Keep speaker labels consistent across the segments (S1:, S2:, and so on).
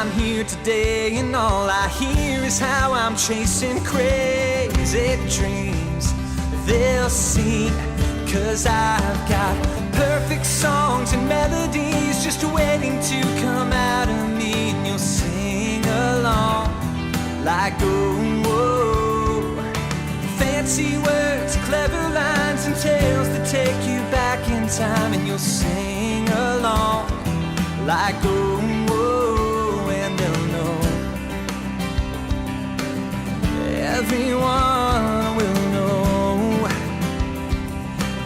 S1: I'm here today, and all I hear is how I'm chasing crazy dreams. They'll sing, 'cause I've got perfect songs and melodies just waiting to come out of me, and you'll sing along like, oh, whoa. Fancy words, clever lines, and tales that take you back in time, and you'll sing along like, oh, whoa, and they'll know. Everyone will know.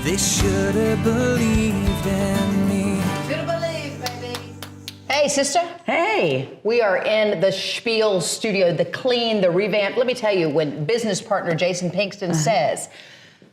S1: They should have believed in me.
S2: Should have believed, baby. Hey, sister.
S3: Hey.
S2: We are in the Spiel studio, the clean, the revamp. Let me tell you, when business partner Jason Pinkston says,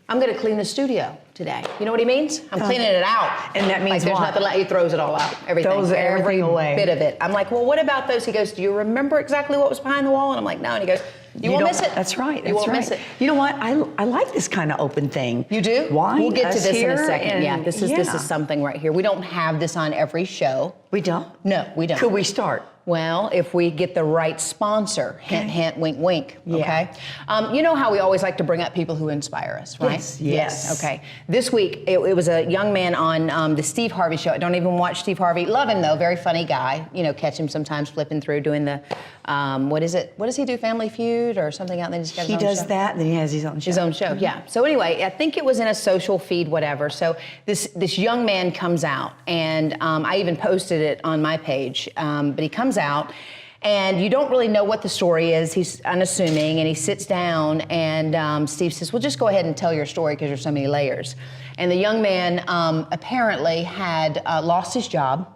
S2: I'm going to clean the studio today. You know what he means? I'm cleaning it out.
S3: And that means
S2: like, there's
S3: what?
S2: nothing left. He throws it all out. Everything.
S3: Throws everything away.
S2: Bit of it. I'm like, well, what about those? He goes, do you remember exactly what was behind the wall? And I'm like, no. And he goes, you won't miss it.
S3: That's right.
S2: You won't miss it.
S3: You know what? I like this kind of open thing.
S2: You do?
S3: Why?
S2: We'll get to this in a
S3: here
S2: second.
S3: and-
S2: Yeah, this is something right here. We don't have this on every show.
S3: We don't?
S2: No, we don't.
S3: Could we start?
S2: Well, if we get the right sponsor, hint, hint, wink, wink,
S3: Yeah.
S2: okay? You know how we always like to bring up people who inspire us, right?
S3: Yes.
S2: Okay. This week, it was a young man on the Steve Harvey show. I don't even watch Steve Harvey. Love him, though. Very funny guy. You know, catch him sometimes flipping through doing the, what is it? What does he do, Family Feud or something out there?
S3: He does that, then he has his own show.
S2: His own show, yeah. So anyway, I think it was in a social feed, whatever. So this young man comes out, and I even posted it on my page, but he comes out, and you don't really know what the story is. He's unassuming, and he sits down, and Steve says, well, just go ahead and tell your story because there's so many layers. And the young man apparently had lost his job,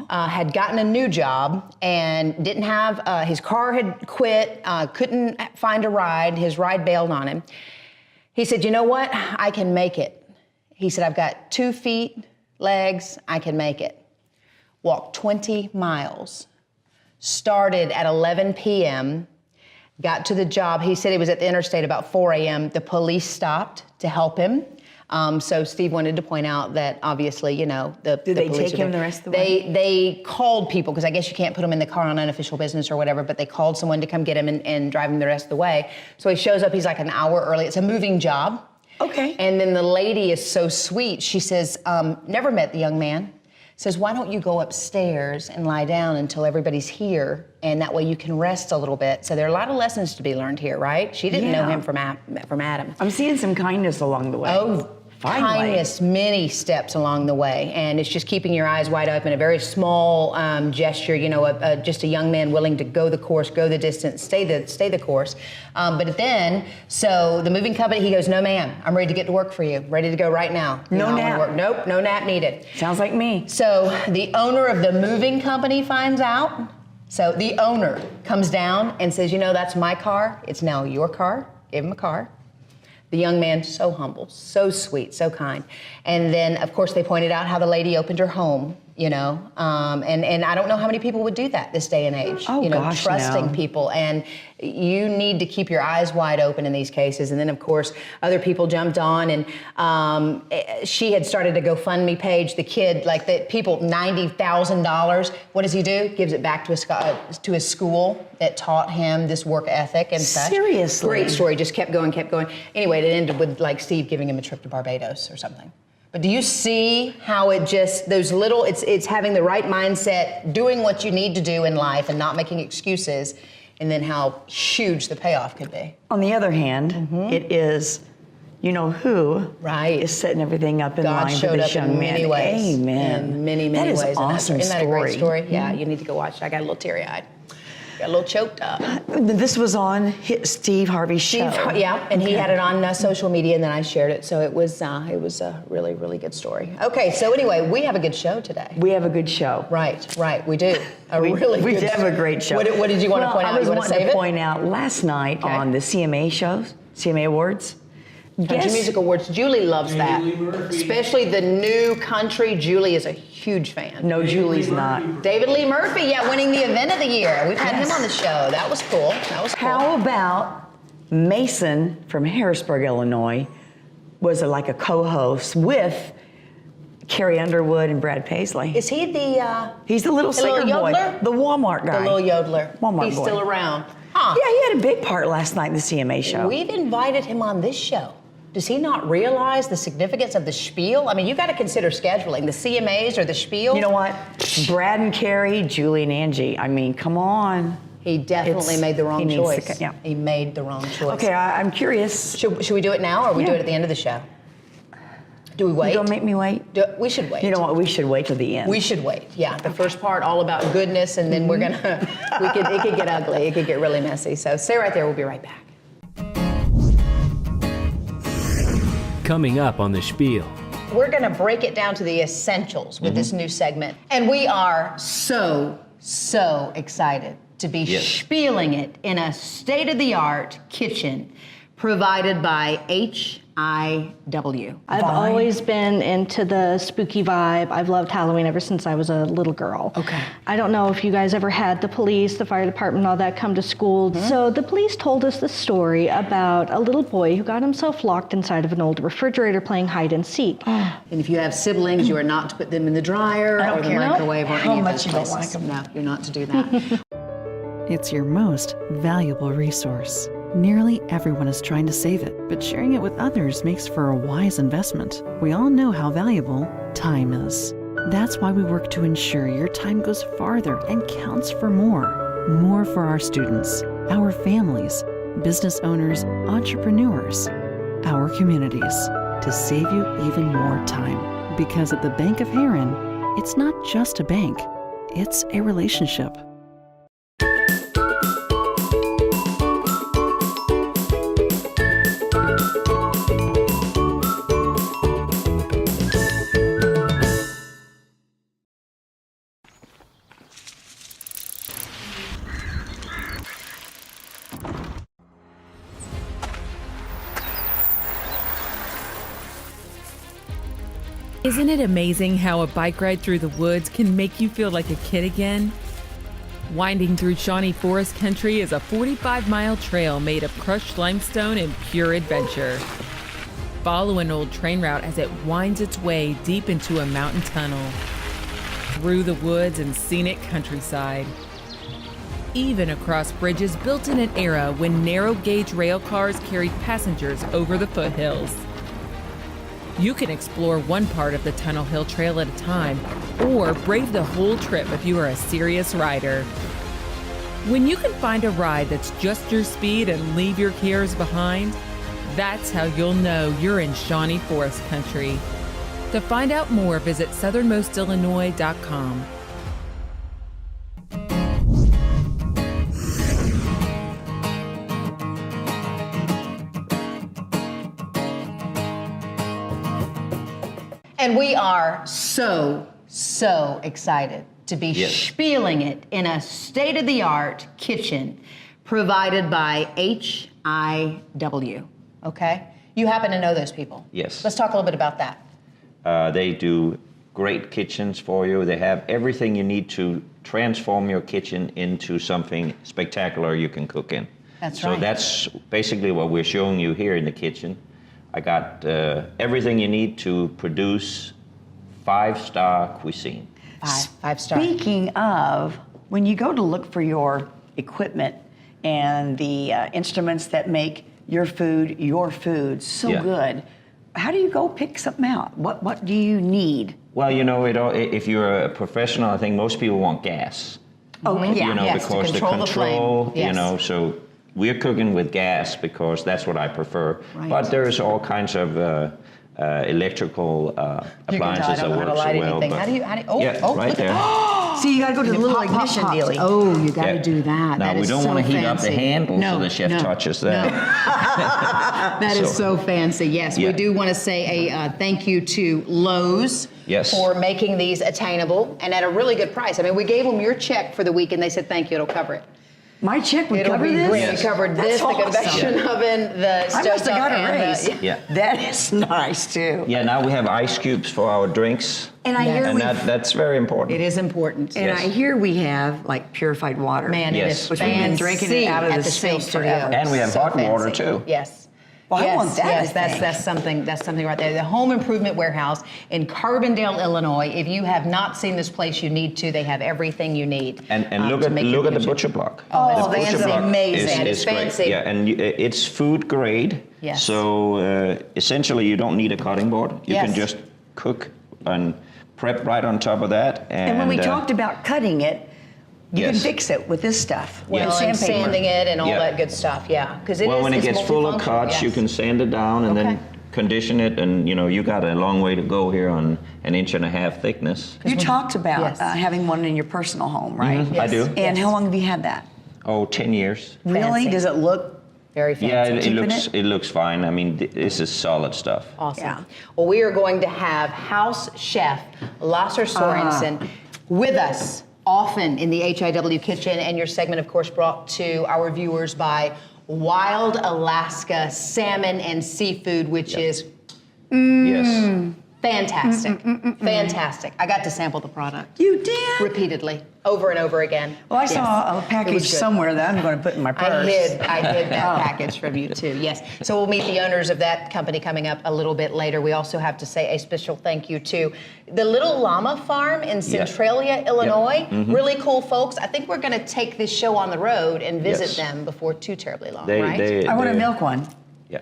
S2: had gotten a new job, and didn't have, his car had quit, couldn't find a ride, his ride bailed on him. He said, you know what, I can make it. He said, I've got 2 feet, legs, I can make it. Walked 20 miles. Started at 11 p.m., got to the job. He said he was at the interstate about 4 a.m. The police stopped to help him. So Steve wanted to point out that obviously, you know,
S3: Did they take him the rest of the way?
S2: They called people, because I guess you can't put him in the car on unofficial business or whatever, but they called someone to come get him and drive him the rest of the way. So he shows up, he's like an hour early. It's a moving job.
S3: Okay.
S2: And then the lady is so sweet. She says, never met the young man. Says, why don't you go upstairs and lie down until everybody's here, and that way you can rest a little bit. So there are a lot of lessons to be learned here, right? She didn't know him from Adam.
S3: I'm seeing some kindness along the way.
S2: Oh,
S3: finally.
S2: Kindness, many steps along the way, and it's just keeping your eyes wide open. A very small gesture, you know, just a young man willing to go the course, go the distance, stay the course. But then, so the moving company, he goes, no ma'am, I'm ready to get to work for you, ready to go right now.
S3: No nap.
S2: Nope, no nap needed.
S3: Sounds like me.
S2: So the owner of the moving company finds out. So the owner comes down and says, you know, that's my car. It's now your car. Gave him a car. The young man, so humble, so sweet, so kind. And then, of course, they pointed out how the lady opened her home, you know, and I don't know how many people would do that this day and age.
S3: Oh,
S2: you know,
S3: gosh,
S2: trusting
S3: no.
S2: people. And you need to keep your eyes wide open in these cases. And then, of course, other people jumped on, and she had started a GoFundMe page. The kid, like the people, $90,000. What does he do? Gives it back to his school that taught him this work ethic and such.
S3: Seriously?
S2: Great story. Just kept going, kept going. Anyway, it ended with like Steve giving him a trip to Barbados or something. But do you see how it just, those little, it's having the right mindset, doing what you need to do in life and not making excuses, and then how huge the payoff could be.
S3: On the other hand, it is, you know who
S2: Right.
S3: is setting everything up in
S2: God
S3: line for
S2: showed
S3: this
S2: up in
S3: young
S2: many
S3: man.
S2: ways.
S3: Amen.
S2: In many, many
S3: that is
S2: ways.
S3: Awesome
S2: Isn't that a great
S3: story?
S2: story? Yeah, you need to go watch it. I got a little teary-eyed. Got a little choked up.
S3: This was on Steve Harvey's show.
S2: Yeah, and he had it on social media, and then I shared it. So it was a really, really good story. Okay, so anyway, we have a good show today.
S3: We have a good show.
S2: Right, we do.
S3: We
S2: Good
S3: have a great show.
S2: What did you want to point out?
S3: I was
S2: You want to
S3: wanting
S2: save
S3: to
S2: it?
S3: point out last night on the CMA shows, CMA Awards.
S2: Country Music Awards. Julie loves that. Especially the new country. Julie is a huge fan.
S3: No, Julie's not.
S2: David Lee Murphy, yeah, winning the event of the year. We've had him on the show. That was cool.
S3: How about Mason from Harrisburg, Illinois, was like a co-host with Carrie Underwood and Brad Paisley.
S2: Is he the
S3: He's the little singer
S2: little
S3: boy,
S2: yodeler?
S3: the Walmart guy.
S2: the little yodeler?
S3: Walmart
S2: He's
S3: boy.
S2: still around. Huh.
S3: Yeah, he had a big part last night in the CMA show.
S2: We've invited him on this show. Does he not realize the significance of the Spiel? I mean, you got to consider scheduling the CMAs or the Spiel.
S3: You know what? Brad and Carrie, Julie and Angie. I mean, come on.
S2: He definitely made the wrong
S3: he needs to
S2: choice.
S3: yeah.
S2: He made the wrong choice.
S3: Okay, I'm curious.
S2: Should we do it now, or we do
S3: Yeah.
S2: it at the end of the show? Do we wait?
S3: You gonna make me wait?
S2: We should wait.
S3: You know what? We should wait till the end.
S2: We should wait. Yeah, the first part all about goodness, and then we're gonna. It could get ugly. It could get really messy. So stay right there. We'll be right back.
S4: Coming up on the Spiel.
S2: We're gonna break it down to the essentials with this new segment, and we are so excited to be spieling it in a state-of-the-art kitchen provided by HIW.
S5: I've always been into the spooky vibe. I've loved Halloween ever since I was a little girl.
S2: Okay.
S5: I don't know if you guys ever had the police, the fire department, all that come to school. So the police told us the story about a little boy who got himself locked inside of an old refrigerator playing hide and seek.
S2: And if you have siblings, you are not to put them in the dryer
S3: don't
S2: or the
S3: care.
S2: microwave or
S3: How
S2: any of
S3: much
S2: those
S3: you don't
S2: places.
S3: like 'em.
S2: No, you're not to do that.
S6: It's your most valuable resource. Nearly everyone is trying to save it, but sharing it with others makes for a wise investment. We all know how valuable time is. That's why we work to ensure your time goes farther and counts for more. More for our students, our families, business owners, entrepreneurs, our communities, to save you even more time. Because at the Bank of Heron, it's not just a bank, it's a relationship.
S7: Isn't it amazing how a bike ride through the woods can make you feel like a kid again? Winding through Shawnee Forest Country is a 45-mile trail made of crushed limestone and pure adventure. Follow an old train route as it winds its way deep into a mountain tunnel, through the woods and scenic countryside, even across bridges built in an era when narrow-gauge rail cars carried passengers over the foothills. You can explore one part of the Tunnel Hill Trail at a time, or brave the whole trip if you are a serious rider. When you can find a ride that's just your speed and leave your cares behind, that's how you'll know you're in Shawnee Forest Country. To find out more, visit southernmostillinois.com.
S2: And we are so excited to be spieling it in a state-of-the-art kitchen provided by HIW, okay? You happen to know those people.
S8: Yes.
S2: Let's talk a little bit about that.
S8: They do great kitchens for you. They have everything you need to transform your kitchen into something spectacular you can cook in.
S2: That's
S8: so
S2: right.
S8: that's basically what we're showing you here in the kitchen. I got everything you need to produce 5-star cuisine.
S2: Five star.
S3: Speaking of, when you go to look for your equipment and the instruments that make your food so
S8: Yeah.
S3: good, how do you go pick something out? What do you need?
S8: Well, you know, if you're a professional, I think most people want gas.
S3: Oh, yeah.
S8: You know,
S2: yes, to
S8: because the
S2: control the flame.
S8: control,
S2: Yes.
S8: you know, so we're cooking with gas because that's what I prefer.
S2: Right.
S8: But there's all kinds of electrical appliances that work so well.
S2: Anything.
S8: but-
S2: How do you,
S8: yeah, right
S2: look at
S8: there.
S3: See, you got to go to the little
S2: Pop, pop,
S3: ignition
S2: pops.
S3: dealie.
S2: Oh, you got to
S8: Yeah.
S2: do that.
S8: Now,
S2: That
S8: we
S2: is
S8: don't
S2: so
S8: want to heat up the
S2: fancy.
S8: handle
S2: No,
S8: so the chef
S2: no,
S8: touches that.
S2: That is so fancy. Yes, we
S8: Yeah.
S2: do want to say a thank you to Lowe's
S8: Yes.
S2: for making these attainable and at a really good price. I mean, we gave them your check for the week and they said, thank you, it'll cover it.
S3: My check would
S2: It'll
S3: cover
S2: be
S3: this?
S2: great.
S8: Yes.
S2: We covered
S3: That's
S2: this,
S3: awesome.
S2: the convection oven, the
S3: I
S2: stove
S3: must have got a
S2: and
S3: raise.
S2: the,
S8: Yeah.
S3: That is nice, too.
S8: Yeah, now we have ice cubes for our drinks.
S3: And I hear
S8: And
S3: we
S8: that's very important.
S2: It is important.
S3: and
S8: Yes.
S3: I hear we have like purified water.
S2: Man,
S8: Yes.
S2: it is
S3: Which we've been drinking it
S2: fancy
S3: out of
S2: at
S3: the sink
S2: studio.
S3: forever.
S8: And we have hot water, too.
S2: Yes.
S3: Well, I want that.
S2: Yes,
S3: I think.
S2: that's something right there. The Home Improvement Warehouse in Carbondale, Illinois. If you have not seen this place, you need to. They have everything you need.
S8: And look
S2: to
S8: at
S2: make your
S8: the
S2: kitchen.
S8: butcher block.
S2: Oh,
S3: it's
S8: the butcher
S3: fancy.
S8: block
S3: Amazing.
S2: It's
S8: great.
S2: fancy.
S8: Yeah, and it's food grade.
S2: Yes.
S8: So essentially, you don't need a cutting board. You
S2: Yes.
S8: can just cook and prep right on top of that.
S3: And when we talked about cutting it, you can
S8: Yes.
S3: fix it with this stuff.
S2: Well,
S3: with
S2: and
S3: sandpaper.
S2: sanding it and all
S8: Yeah.
S2: that good stuff. Yeah, because
S8: when it
S2: it's
S8: gets full of
S2: multifunctional,
S8: cuts, you
S2: yes.
S8: can sand it down and
S2: Okay.
S8: then condition it. And you got a long way to go here on 1.5 inch thickness.
S3: You talked about
S2: Yes.
S3: having one in your personal home, right?
S8: Mhm, I do.
S3: And
S2: Yes.
S3: how long have you had that?
S8: Oh, 10 years.
S3: Really?
S2: Fancy.
S3: Does it look?
S2: Very fancy.
S8: Yeah, it
S3: Keeping
S8: looks it looks fine. I mean, this is solid stuff.
S2: Awesome.
S3: Yeah.
S2: Well, we are going to have house chef Lasser Sorensen with us often in the HIW kitchen, and your segment, of course, brought to our viewers by Wild Alaska Salmon and Seafood, which is
S8: Yes.
S2: fantastic. Fantastic. I got to sample the product
S3: You did?
S2: repeatedly, over and over again.
S3: Well, I
S2: Yes.
S3: saw a
S2: It was
S3: package
S2: good.
S3: somewhere that I'm going to put in my purse.
S2: I hid that package from you too. Yes. So we'll meet the owners of that company coming up a little bit later. We also have to say a special thank you to the Little Llama Farm in Centralia, Illinois. Really cool folks. I think we're going to take this show on the road and visit
S8: Yes.
S2: them before too terribly long,
S8: They-
S2: right?
S8: they-
S3: I want to
S8: they-
S3: milk one.
S8: Yeah.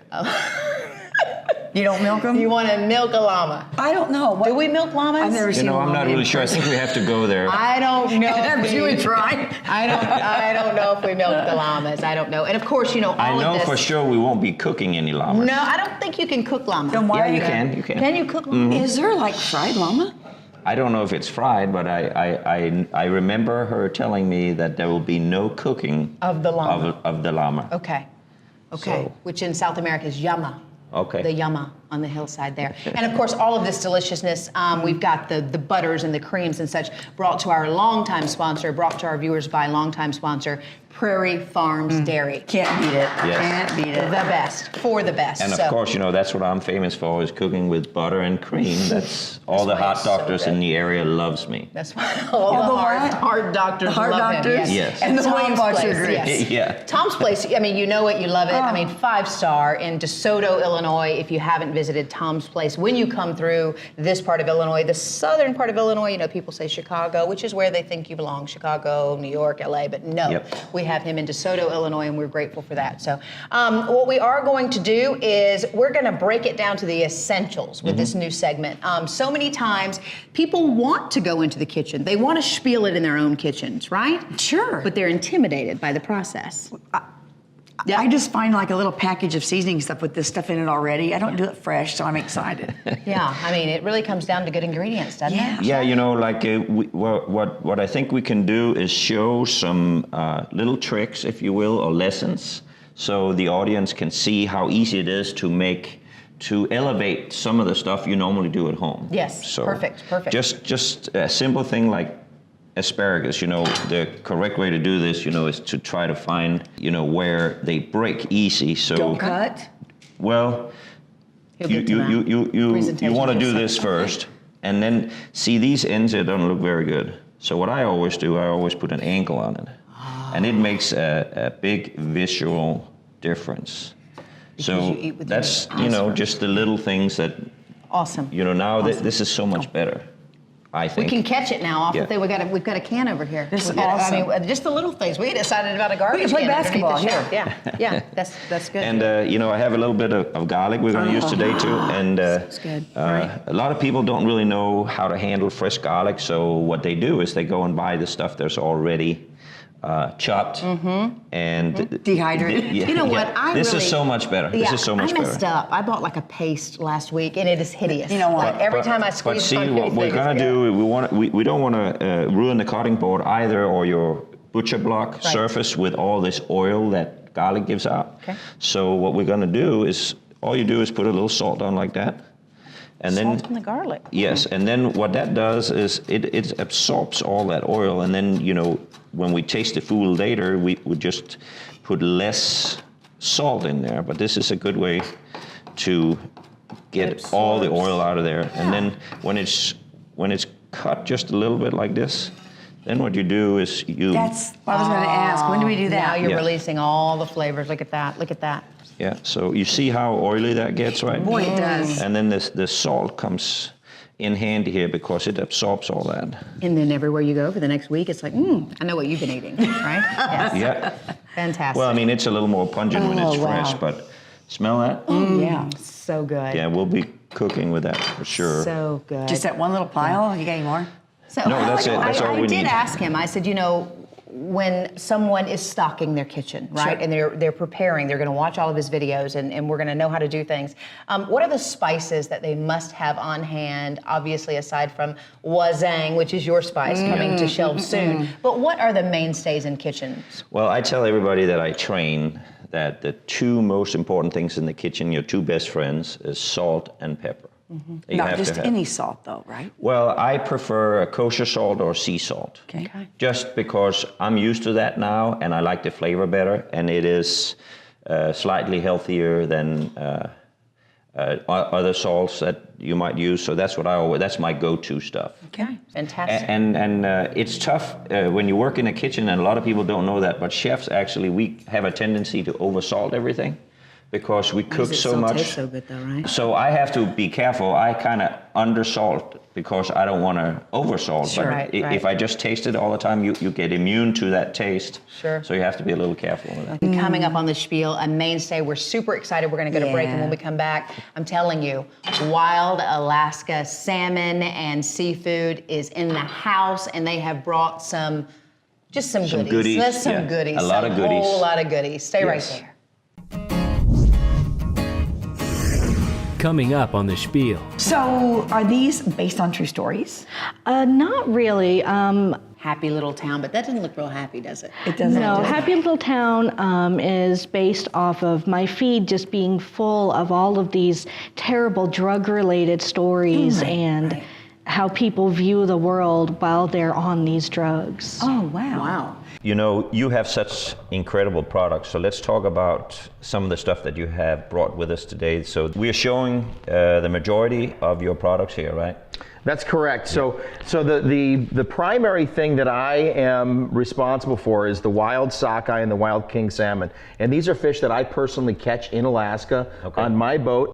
S3: You don't milk them?
S2: You want to milk a llama?
S3: I don't know. What,
S2: Do we milk llamas?
S3: I've never seen
S8: I'm
S3: one
S8: not
S3: in
S8: really sure. I
S3: person.
S8: think we have to go there.
S2: I don't know.
S3: Have you
S2: we-
S3: tried?
S2: I don't know if we milk the llamas. I don't know. And of course, all
S8: I know
S2: of this.
S8: for sure we won't be cooking any llamas.
S2: No, I don't think you can cook llama.
S3: Then why
S8: Yeah,
S3: are
S8: you can. You can.
S2: Can you cook llama?
S3: Is there like fried llama?
S8: I don't know if it's fried, but I remember her telling me that there will be no cooking
S2: Of the llama.
S8: Of the llama.
S2: Okay.
S8: So-
S2: Which in South America is llama.
S8: Okay.
S2: The llama on the hillside there. And of course, all of this deliciousness, we've got the butters and the creams and such brought to our longtime sponsor, brought to our viewers by longtime sponsor, Prairie Farms Dairy.
S3: Can't beat it.
S8: Yes.
S3: Can't beat
S2: The
S3: it.
S2: best, for the best.
S8: And of
S2: So-
S8: course, that's what I'm famous for, is cooking with butter and cream. That's all the
S2: why
S8: hot
S2: it's so
S8: doctors
S2: good.
S8: in the area loves me.
S2: That's why all
S3: All
S2: the
S3: the what?
S2: heart doctors
S3: The heart
S2: love
S3: doctors?
S2: him.
S8: Yes.
S3: And the Weight
S2: Tom's
S3: Watchers.
S2: Place, yes.
S8: Yeah.
S2: Tom's Place, I mean, you know it, you love it. I mean, 5-star in DeSoto, Illinois. If you haven't visited Tom's Place, when you come through this part of Illinois, the southern part of Illinois, people say Chicago, which is where they think you belong, Chicago, New York, LA, but no,
S8: Yep.
S2: we have him in DeSoto, Illinois, and we're grateful for that. So what we are going to do is we're going to break it down to the essentials with this new segment. So many times people want to go into the kitchen. They want to spiel it in their own kitchens, right?
S3: Sure.
S2: But they're intimidated by the process.
S3: I just find like a little package of seasoning stuff with this stuff in it already. I don't do it fresh, so I'm excited.
S2: Yeah, I mean, it really comes down to good ingredients, doesn't
S3: Yeah.
S2: it?
S8: Yeah, what I think we can do is show some little tricks, if you will, or lessons, so the audience can see how easy it is to elevate some of the stuff you normally do at home.
S2: Yes, perfect.
S8: Just a simple thing like asparagus, the correct way to do this, is to try to find, where they break easy. So
S3: Don't cut.
S8: well,
S2: He'll
S8: you
S2: get to that.
S8: you
S2: Presentation
S8: want to do
S2: gets
S8: this
S2: set.
S8: first, and then see these ends that don't look very good. So what I always do, I always put an angle on it, and it makes a big visual difference. So
S2: you eat with
S8: that's
S2: your eyes
S8: just the little things that
S2: Awesome.
S8: now this is so much better. I
S2: We
S8: think.
S2: can catch it now off
S8: Yeah.
S2: the thing. We've got a can over here.
S3: This is
S2: I
S3: awesome.
S2: mean, just the little things. We decided about a garbage
S3: We can play
S2: can underneath
S3: basketball
S2: the
S3: here.
S2: shelf. Yeah, that's good.
S8: And I have a little bit of garlic we're going to use today too. And
S2: That's good.
S8: a lot of people don't really know how to handle fresh garlic. So what they do is they go and buy the stuff that's already chopped and
S3: Dehydrated.
S8: Yeah,
S2: You know
S8: yeah.
S2: what?
S8: This is so much better. This is so much
S2: I messed
S8: better.
S2: up. I bought like a paste last week, and it is hideous.
S3: You know what?
S2: Like, every time I
S8: But
S2: squeeze
S8: see,
S2: on
S8: what we're
S2: anything,
S8: gonna
S2: it's good.
S8: do, we don't want to ruin the cutting board either, or your butcher block
S2: Right.
S8: surface with all this oil that garlic gives out.
S2: Okay.
S8: So what we're gonna do is, all you do is put a little salt on like that, and then
S2: Salt on the garlic.
S8: yes, and then what that does is it absorbs all that oil, and then when we taste the food later, we would just put less salt in there. But this is a good way to get all the oil out of there. And then when it's cut just a little bit like this, Then what you do is you...
S3: That's what I was going to ask. When do we do that?
S2: Now you're
S8: Yeah.
S2: releasing all the flavors. Look at that. Look at that.
S8: Yeah, so you see how oily that gets, right?
S3: Boy, it does.
S8: And then the salt comes in handy here because it absorbs all that.
S2: And then everywhere you go for the next week, it's like, I know what you've been eating, right? Yes.
S8: Yeah.
S2: Fantastic.
S8: Well, I mean, it's a little more pungent when it's
S3: Oh, wow.
S8: fresh, but smell that?
S3: Yeah.
S2: so good.
S8: Yeah, we'll be cooking with that for sure.
S2: So good.
S3: Just that one little pile? You got any more?
S2: So,
S8: No, that's it. That's all we
S2: I did
S8: need.
S2: ask him. I said, when someone is stocking their kitchen, right, and they're preparing, they're going to watch all of his videos, and we're going to know how to do things. What are the spices that they must have on hand? Obviously, aside from wazang, which is your spice coming to shelves soon. But what are the mainstays in kitchens?
S8: Well, I tell everybody that I train that the two most important things in the kitchen, your two best friends, is salt and pepper. You
S3: Not
S8: have
S3: just
S8: to have.
S3: any salt, though, right?
S8: Well, I prefer a kosher salt or sea salt.
S3: Okay.
S8: Just because I'm used to that now and I like the flavor better, and it is slightly healthier than other salts that you might use. So that's that's my go-to stuff.
S2: Okay. Fantastic.
S8: And it's tough when you work in a kitchen, and a lot of people don't know that, but chefs actually, we have a tendency to oversalt everything because we cook so much.
S2: Tastes so good though, right?
S8: So I have to be careful. I kind of undersalt because I don't want to oversalt.
S2: Sure.
S8: But
S2: Right,
S8: if I just taste it all the time, you get immune to that taste.
S2: Sure.
S8: So you have to be a little careful with that.
S2: And coming up on the Spiel, a mainstay. We're super excited. We're going to go to break, and when we come back, I'm telling you, wild Alaska salmon and seafood is in the house, and they have brought some goodies. There's some
S8: yeah.
S2: goodies.
S8: A lot of goodies.
S2: A whole lot of goodies. Stay right
S8: Yes.
S2: there.
S4: Coming up on the Spiel.
S3: So, are these based on true stories?
S5: Not really.
S2: Happy little town, but that doesn't look real happy, does it?
S3: It doesn't.
S5: No, Happy Little Town is based off of my feed just being full of all of these terrible drug-related stories and how people view the world while they're on these drugs.
S3: Oh, wow.
S2: Wow.
S8: You have such incredible products, so let's talk about some of the stuff that you have brought with us today. So we are showing the majority of your products here, right?
S9: That's correct. So the primary thing that I am responsible for is the wild sockeye and the wild king salmon. And these are fish that I personally catch in Alaska on my boat.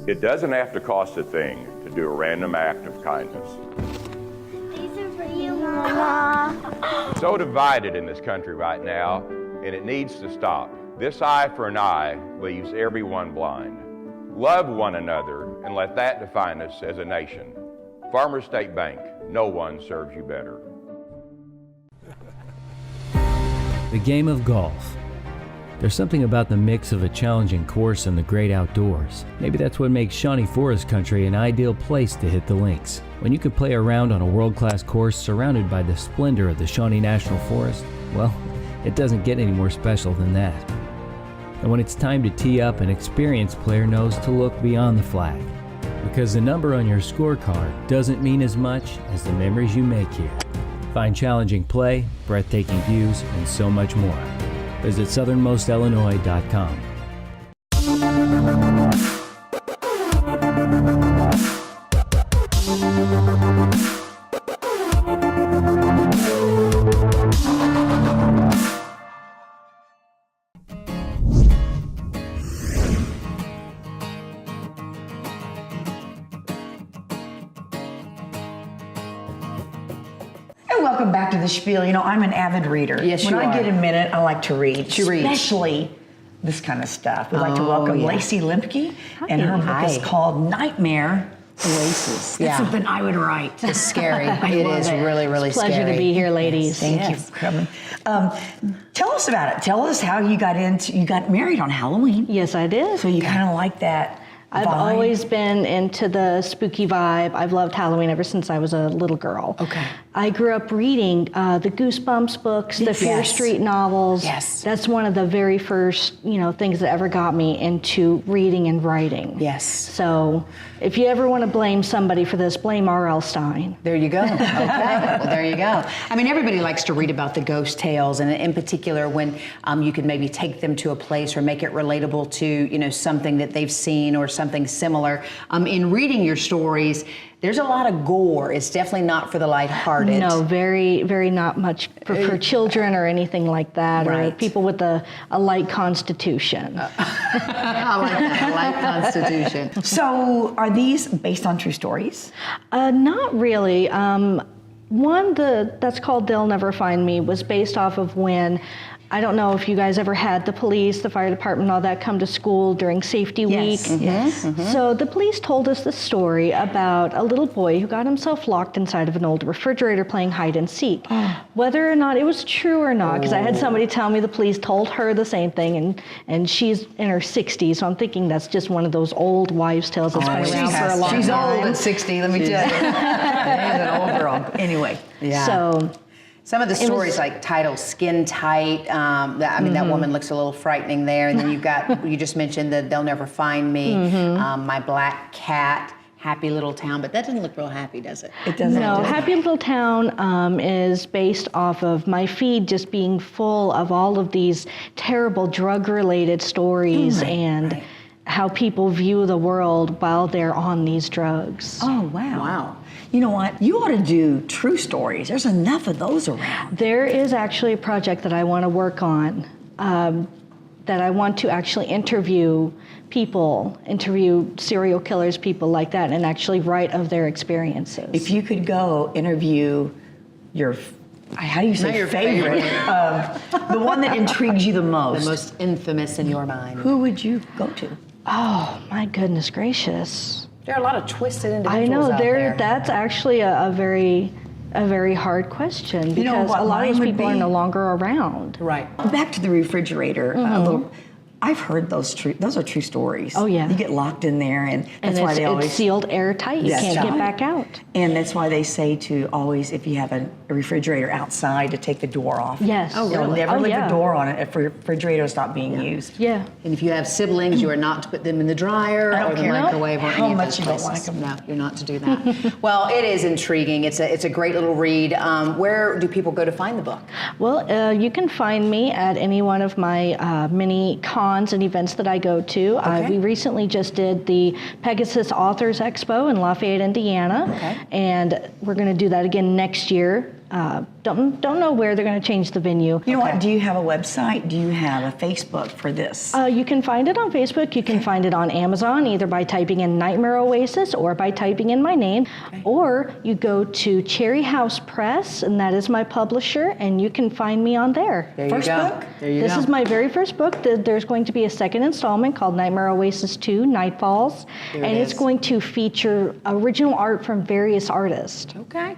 S10: It doesn't have to cost a thing to do a random act of kindness.
S11: These are for you, Mama.
S10: So divided in this country right now, and it needs to stop. This eye for an eye leaves everyone blind. Love one another and let that define us as a nation. Farmers State Bank, no one serves you better.
S4: The game of golf. There's something about the mix of a challenging course and the great outdoors. Maybe that's what makes Shawnee Forest Country an ideal place to hit the links. When you can play around on a world-class course surrounded by the splendor of the Shawnee National Forest, well, it doesn't get any more special than that. And when it's time to tee up, an experienced player knows to look beyond the flag. Because the number on your scorecard doesn't mean as much as the memories you make here. Find challenging play, breathtaking views, and so much more. Visit southernmostillinois.com.
S3: And welcome back to the Spiel. I'm an avid reader.
S2: Yes,
S3: when
S2: you
S3: I
S2: are.
S3: get a minute, I like to read.
S2: She reads.
S3: Especially this kind of stuff. We'd like to welcome
S2: yeah.
S3: Lacey Limpke, and her book is
S2: Hi.
S3: called Nightmare Oasis. That's
S2: Yeah.
S3: something I would write.
S2: It's scary.
S3: I
S2: It
S3: love
S2: is really, really
S5: Pleasure
S2: scary.
S5: to be here, ladies.
S3: Thank you for coming. Tell us about it. Tell us how you got married on Halloween.
S5: Yes, I did.
S3: So you kind of like that
S5: I've always been into the spooky vibe. I've loved Halloween ever since I was a little girl.
S2: Okay.
S5: I grew up reading the Goosebumps books, the Fear Street novels.
S2: Yes.
S5: That's one of the very first, things that ever got me into reading and writing.
S2: Yes.
S5: So if you ever want to blame somebody for this, blame R.L. Stein.
S2: There you go. Okay. Well, there you go. I mean, everybody likes to read about the ghost tales, and in particular when you could maybe take them to a place or make it relatable to, something that they've seen or something similar. In reading your stories, there's a lot of gore. It's definitely not for the lighthearted.
S5: No, very, very not much for children or anything like that, or
S2: Right.
S5: people with a light constitution.
S2: I like that. A light constitution.
S3: So, are these based on true stories?
S5: Not really. One that's called They'll Never Find Me was based off of when, I don't know if you guys ever had the police, the fire department, all that come to school during safety week.
S3: Yes.
S5: So the police told us the story about a little boy who got himself locked inside of an old refrigerator playing hide and seek. Whether or not it was true or not, because I had somebody tell me the police told her the same thing, and she's in her 60s, so I'm thinking that's just one of those old wives' tales that's been around for a long time.
S2: She's old at 60, let me tell you. She's an old girl.
S3: Anyway.
S2: Yeah.
S5: So
S2: some of the stories like titled Skin Tight, that woman looks a little frightening there. And then you just mentioned that They'll Never Find Me, My Black Cat, Happy Little Town, but that doesn't look real happy, does it?
S3: It doesn't.
S5: No, Happy Little Town is based off of my feed just being full of all of these terrible drug-related stories and how people view the world while they're on these drugs.
S3: Oh, wow.
S2: Wow.
S3: You know what? You ought to do true stories. There's enough of those around.
S5: There is actually a project that I want to work on, that I want to actually interview serial killers, people like that, and actually write of their experiences.
S3: If you could go interview your, how do you say,
S2: Not your
S3: favorite, the one that intrigues you the most,
S2: The most infamous in your mind.
S3: who would you go to?
S5: Oh, my goodness gracious.
S2: There are a lot of twisted
S5: I
S2: individuals
S5: know
S2: out there.
S5: that's actually a very hard question,
S3: You know
S5: because
S3: what
S5: a lot of
S3: mine
S5: those
S3: would
S5: people are
S3: be?
S5: no longer around.
S2: Right.
S3: Back to the refrigerator. I've heard those are true stories.
S5: Oh, yeah.
S3: You get locked in there, and that's
S5: And
S3: why they
S5: it's
S3: always
S5: sealed airtight. You
S3: That's
S5: can't get
S3: right.
S5: back out.
S3: And that's why they say to always, if you have a refrigerator outside, to take the door off.
S5: Yes. Oh,
S3: You'll
S5: really?
S3: never
S5: Oh,
S3: leave
S5: yeah.
S3: the door on it if the refrigerator's not being used.
S5: Yeah.
S2: And if you have siblings, you are not to put them in the dryer
S3: I don't
S2: or the
S3: care
S2: microwave or
S3: how
S2: any of
S3: much
S2: those
S3: you don't
S2: places.
S3: like 'em.
S2: No, you're not to do that. Well, it is intriguing. It's a great little read. Where do people go to find the book?
S5: Well, you can find me at any one of my many cons and events that I go to.
S2: Okay.
S5: We recently just did the Pegasus Authors Expo in Lafayette, Indiana,
S2: Okay.
S5: and we're going to do that again next year. Don't know where they're going to change the venue.
S3: You know what? Do you have a website? Do you have a Facebook for this?
S5: You can find it on Facebook. You can find it on Amazon, either by typing in Nightmare Oasis or by typing in my name. Or you go to Cherry House Press, and that is my publisher, and you can find me on there.
S2: There
S3: First
S2: you go.
S3: book?
S2: There you
S5: This
S2: go.
S5: is my very first book. There's going to be a second installment called Nightmare Oasis 2, Nightfalls,
S2: There it
S5: and it's
S2: is.
S5: going to feature original art from various artists.
S2: Okay.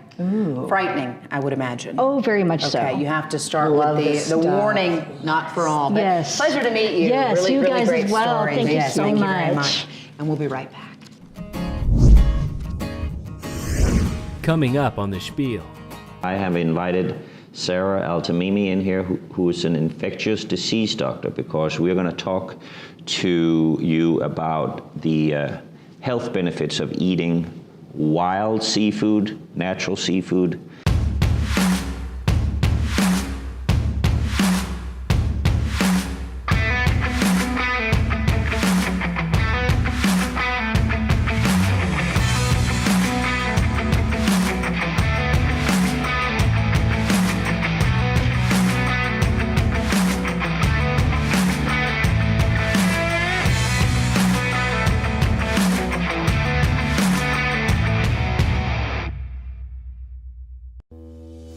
S2: Frightening, I would imagine.
S5: Oh, very much so.
S2: Okay, you have to start
S3: Love
S2: with
S3: this
S2: the
S3: stuff.
S2: warning, not for all. But
S5: Yes.
S2: pleasure to meet you.
S5: Yes,
S2: really,
S5: you
S2: really
S5: guys
S2: great
S5: as well.
S2: stories.
S5: Thank you
S2: Yes,
S5: so
S2: thank you very
S5: much.
S2: much. And we'll be right back.
S4: Coming up on the Spiel.
S8: I have invited Sarah Altamimi in here, who is an infectious disease doctor, because we're going to talk to you about the health benefits of eating wild seafood, natural seafood.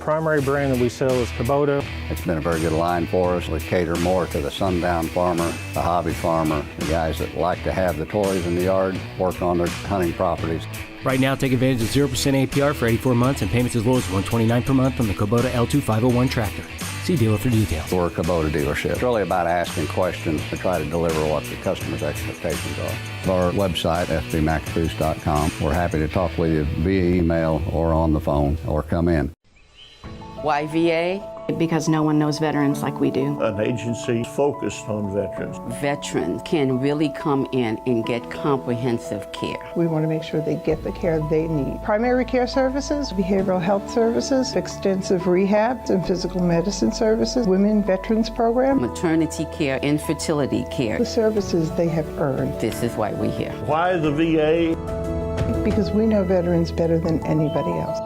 S12: Primary brand that we sell is Kubota.
S13: It's been a very good line for us. We cater more to the sundown farmer, the hobby farmer, the guys that like to have the toys in the yard, work on their hunting properties.
S4: Right now, take advantage of 0% APR for 84 months and payments as low as $129 per month on the Kubota L2 501 tractor. See dealer for details.
S13: We're a Kubota dealership. It's really about asking questions to try to deliver what the customer's expectations are. Our website, fbmacboost.com. We're happy to talk with you via email or on the phone or come in.
S14: Why VA?
S15: Because no one knows veterans like we do.
S16: An agency focused on veterans.
S14: Veterans can really come in and get comprehensive care.
S17: We want to make sure they get the care they need. Primary care services, behavioral health services, extensive rehab and physical medicine services, women veterans program.
S14: Maternity care, infertility care.
S17: The services they have earned.
S14: This is why we're here.
S16: Why the VA?
S17: Because we know veterans better than anybody else.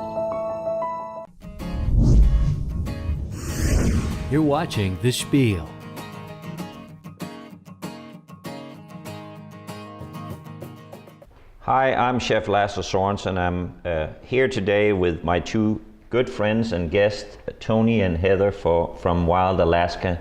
S4: You're watching The Spiel.
S8: Hi, I'm Chef Lasse Sorensen. I'm here today with my two good friends and guests, Tony and Heather from Wild Alaska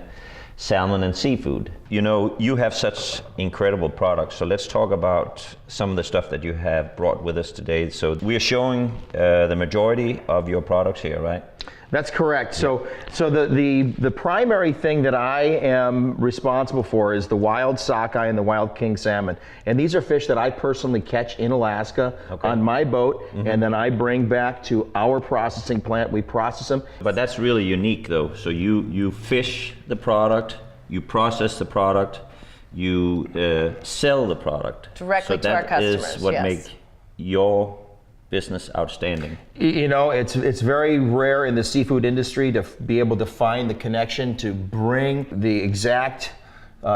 S8: Salmon and Seafood. You know, you have such incredible products, so let's talk about some of the stuff that you have brought with us today. So we're showing the majority of your products here, right?
S9: That's correct. So the primary thing that I am responsible for is the wild sockeye and the wild king salmon. And these are fish that I personally catch in Alaska on my boat, and then I bring back to our processing plant. We process them.
S8: But that's really unique though. So you fish the product, you process the product, you sell the product.
S18: Directly to our customers,
S8: that is what makes your business outstanding.
S9: You know, it's very rare in the seafood industry to be able to find the connection to bring the exact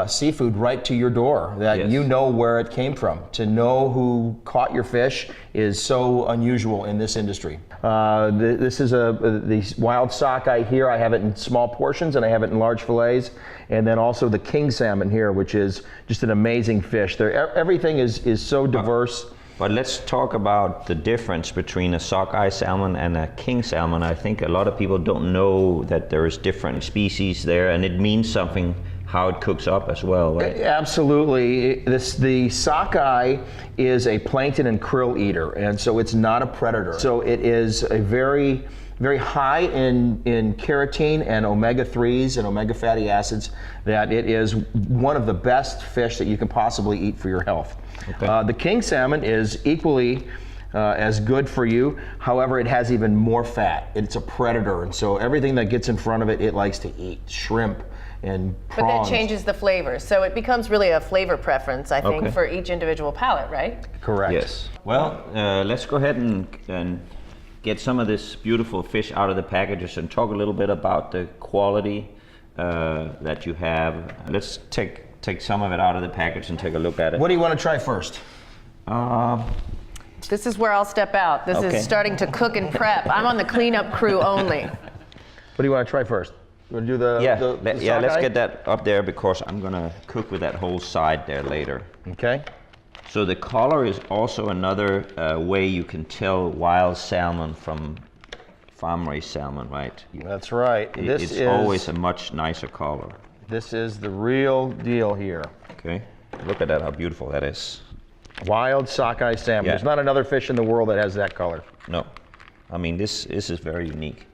S9: seafood right to your door, that you know where it came from. To know who caught your fish is so unusual in this industry. This is the wild sockeye here. I have it in small portions and I have it in large fillets. And then also the king salmon here, which is just an amazing fish. Everything is so diverse.
S8: But let's talk about the difference between a sockeye salmon and a king salmon. I think a lot of people don't know that there is different species there, and it means something how it cooks up as well, right?
S9: Absolutely. The sockeye is a plankton and krill eater, and so it's not a predator. So it is a very high in keratin and omega-3s and omega fatty acids, that it is one of the best fish that you can possibly eat for your health. Okay. The king salmon is equally as good for you. However, it has even more fat. It's a predator, and so everything that gets in front of it, it likes to eat. Shrimp and prawns.
S18: But that changes the flavor, so it becomes really a flavor preference, I think, for each individual palate, right?
S9: Correct.
S8: Yes. Well, let's go ahead and get some of this beautiful fish out of the packages and talk a little bit about the quality that you have. Let's take some of it out of the package and take a look at it.
S9: What do you want to try first?
S18: This is where I'll step out. This is starting to cook and prep. I'm on the cleanup crew only.
S9: What do you want to try first? You want to do the
S8: yeah, let's get that up there because I'm going to cook with that whole side there later.
S9: Okay.
S8: So the color is also another way you can tell wild salmon from farm-raised salmon, right?
S9: That's right.
S8: It's always a much nicer color.
S9: This is the real deal here.
S8: Okay. Look at that, how beautiful that is.
S9: Wild sockeye salmon. There's not another fish in the world that has that color.
S8: No. I mean, this is very unique.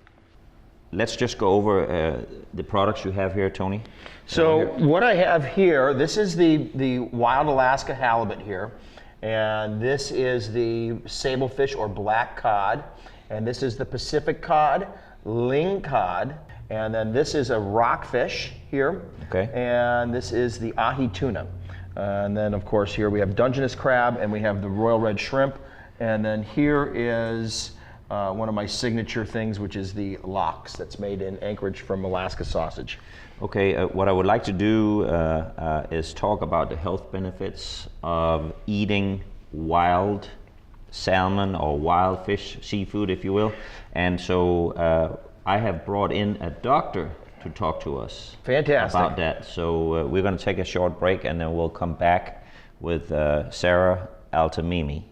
S8: Let's just go over the products you have here, Tony.
S9: So what I have here, this is the wild Alaska halibut here, and this is the sablefish or black cod, and this is the Pacific cod, ling cod, and then this is a rockfish here, and this is the ahi tuna. And then of course here we have Dungeness crab, and we have the royal red shrimp, and then here is one of my signature things, which is the lox that's made in Anchorage from Alaska sausage.
S8: Okay, what I would like to do is talk about the health benefits of eating wild salmon or wild fish, seafood, if you will. And so I have brought in a doctor to talk to us about that. So we're going to take a short break, and then we'll come back with Sarah Altamimi.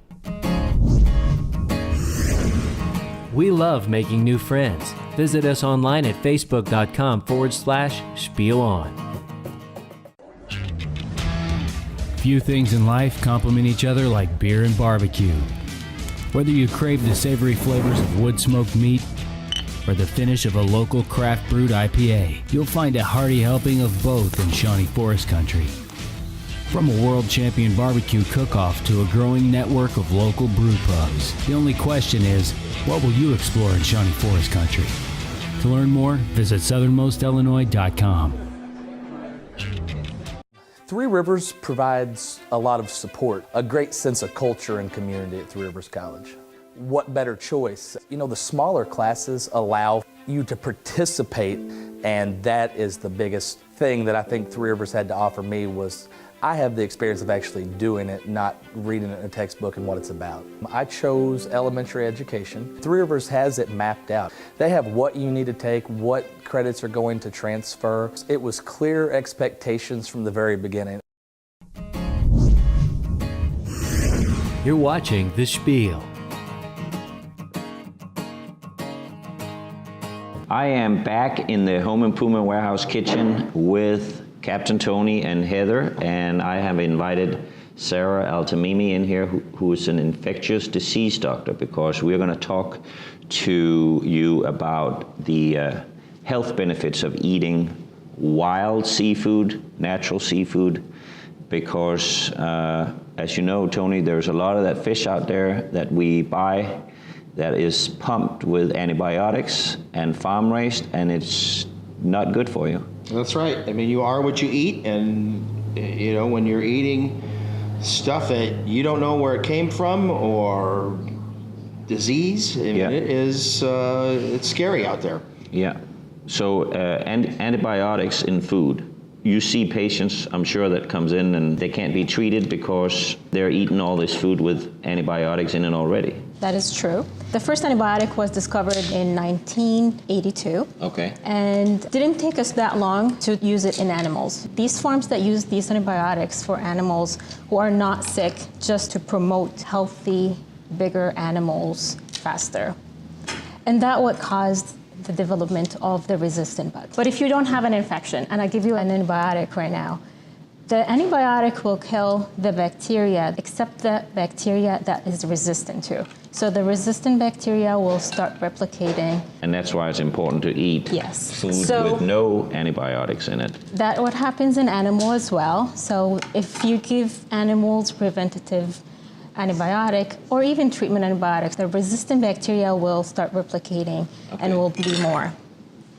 S4: We love making new friends. Visit us online at facebook.com/SpielOn. Few things in life complement each other like beer and barbecue. Whether you crave the savory flavors of wood-smoked meat or the finish of a local craft brewed IPA, you'll find a hearty helping of both in Shawnee Forest Country. From a world champion barbecue cook-off to a growing network of local brew pubs, the only question is, what will you explore in Shawnee Forest Country? To learn more, visit southernmostillinois.com.
S19: Three Rivers provides a lot of support, a great sense of culture and community at Three Rivers College. What better choice? You know, the smaller classes allow you to participate, and that is the biggest thing that I think Three Rivers had to offer me was I have the experience of actually doing it, not reading it in a textbook and what it's about. I chose elementary education. Three Rivers has it mapped out. They have what you need to take, what credits are going to transfer. It was clear expectations from the very beginning.
S4: You're watching The Spiel.
S8: I am back in the Home Improvement Warehouse kitchen with Captain Tony and Heather, and I have invited Sarah Altamimi in here, who is an infectious disease doctor, because we're going to talk to you about the health benefits of eating wild seafood, natural seafood, because as you know, Tony, there's a lot of that fish out there that we buy that is pumped with antibiotics and farm raised, and it's not good for you.
S9: That's right. I mean, you are what you eat, and you know, when you're eating stuff that you don't know where it came from or disease, I mean, it is, it's scary out there.
S8: Yeah. So antibiotics in food. You see patients, I'm sure, that comes in and they can't be treated because they're eating all this food with antibiotics in it already.
S20: That is true. The first antibiotic was discovered in 1982.
S8: Okay.
S20: And didn't take us that long to use it in animals. These farms that use these antibiotics for animals who are not sick just to promote healthy, bigger animals faster. And that what caused the development of the resistant bug. But if you don't have an infection, and I give you an antibiotic right now, the antibiotic will kill the bacteria except the bacteria that is resistant to. So the resistant bacteria will start replicating.
S8: And that's why it's important to eat food with no antibiotics in it.
S20: That what happens in animal as well. So if you give animals preventative antibiotic or even treatment antibiotics, the resistant bacteria will start replicating and will be more.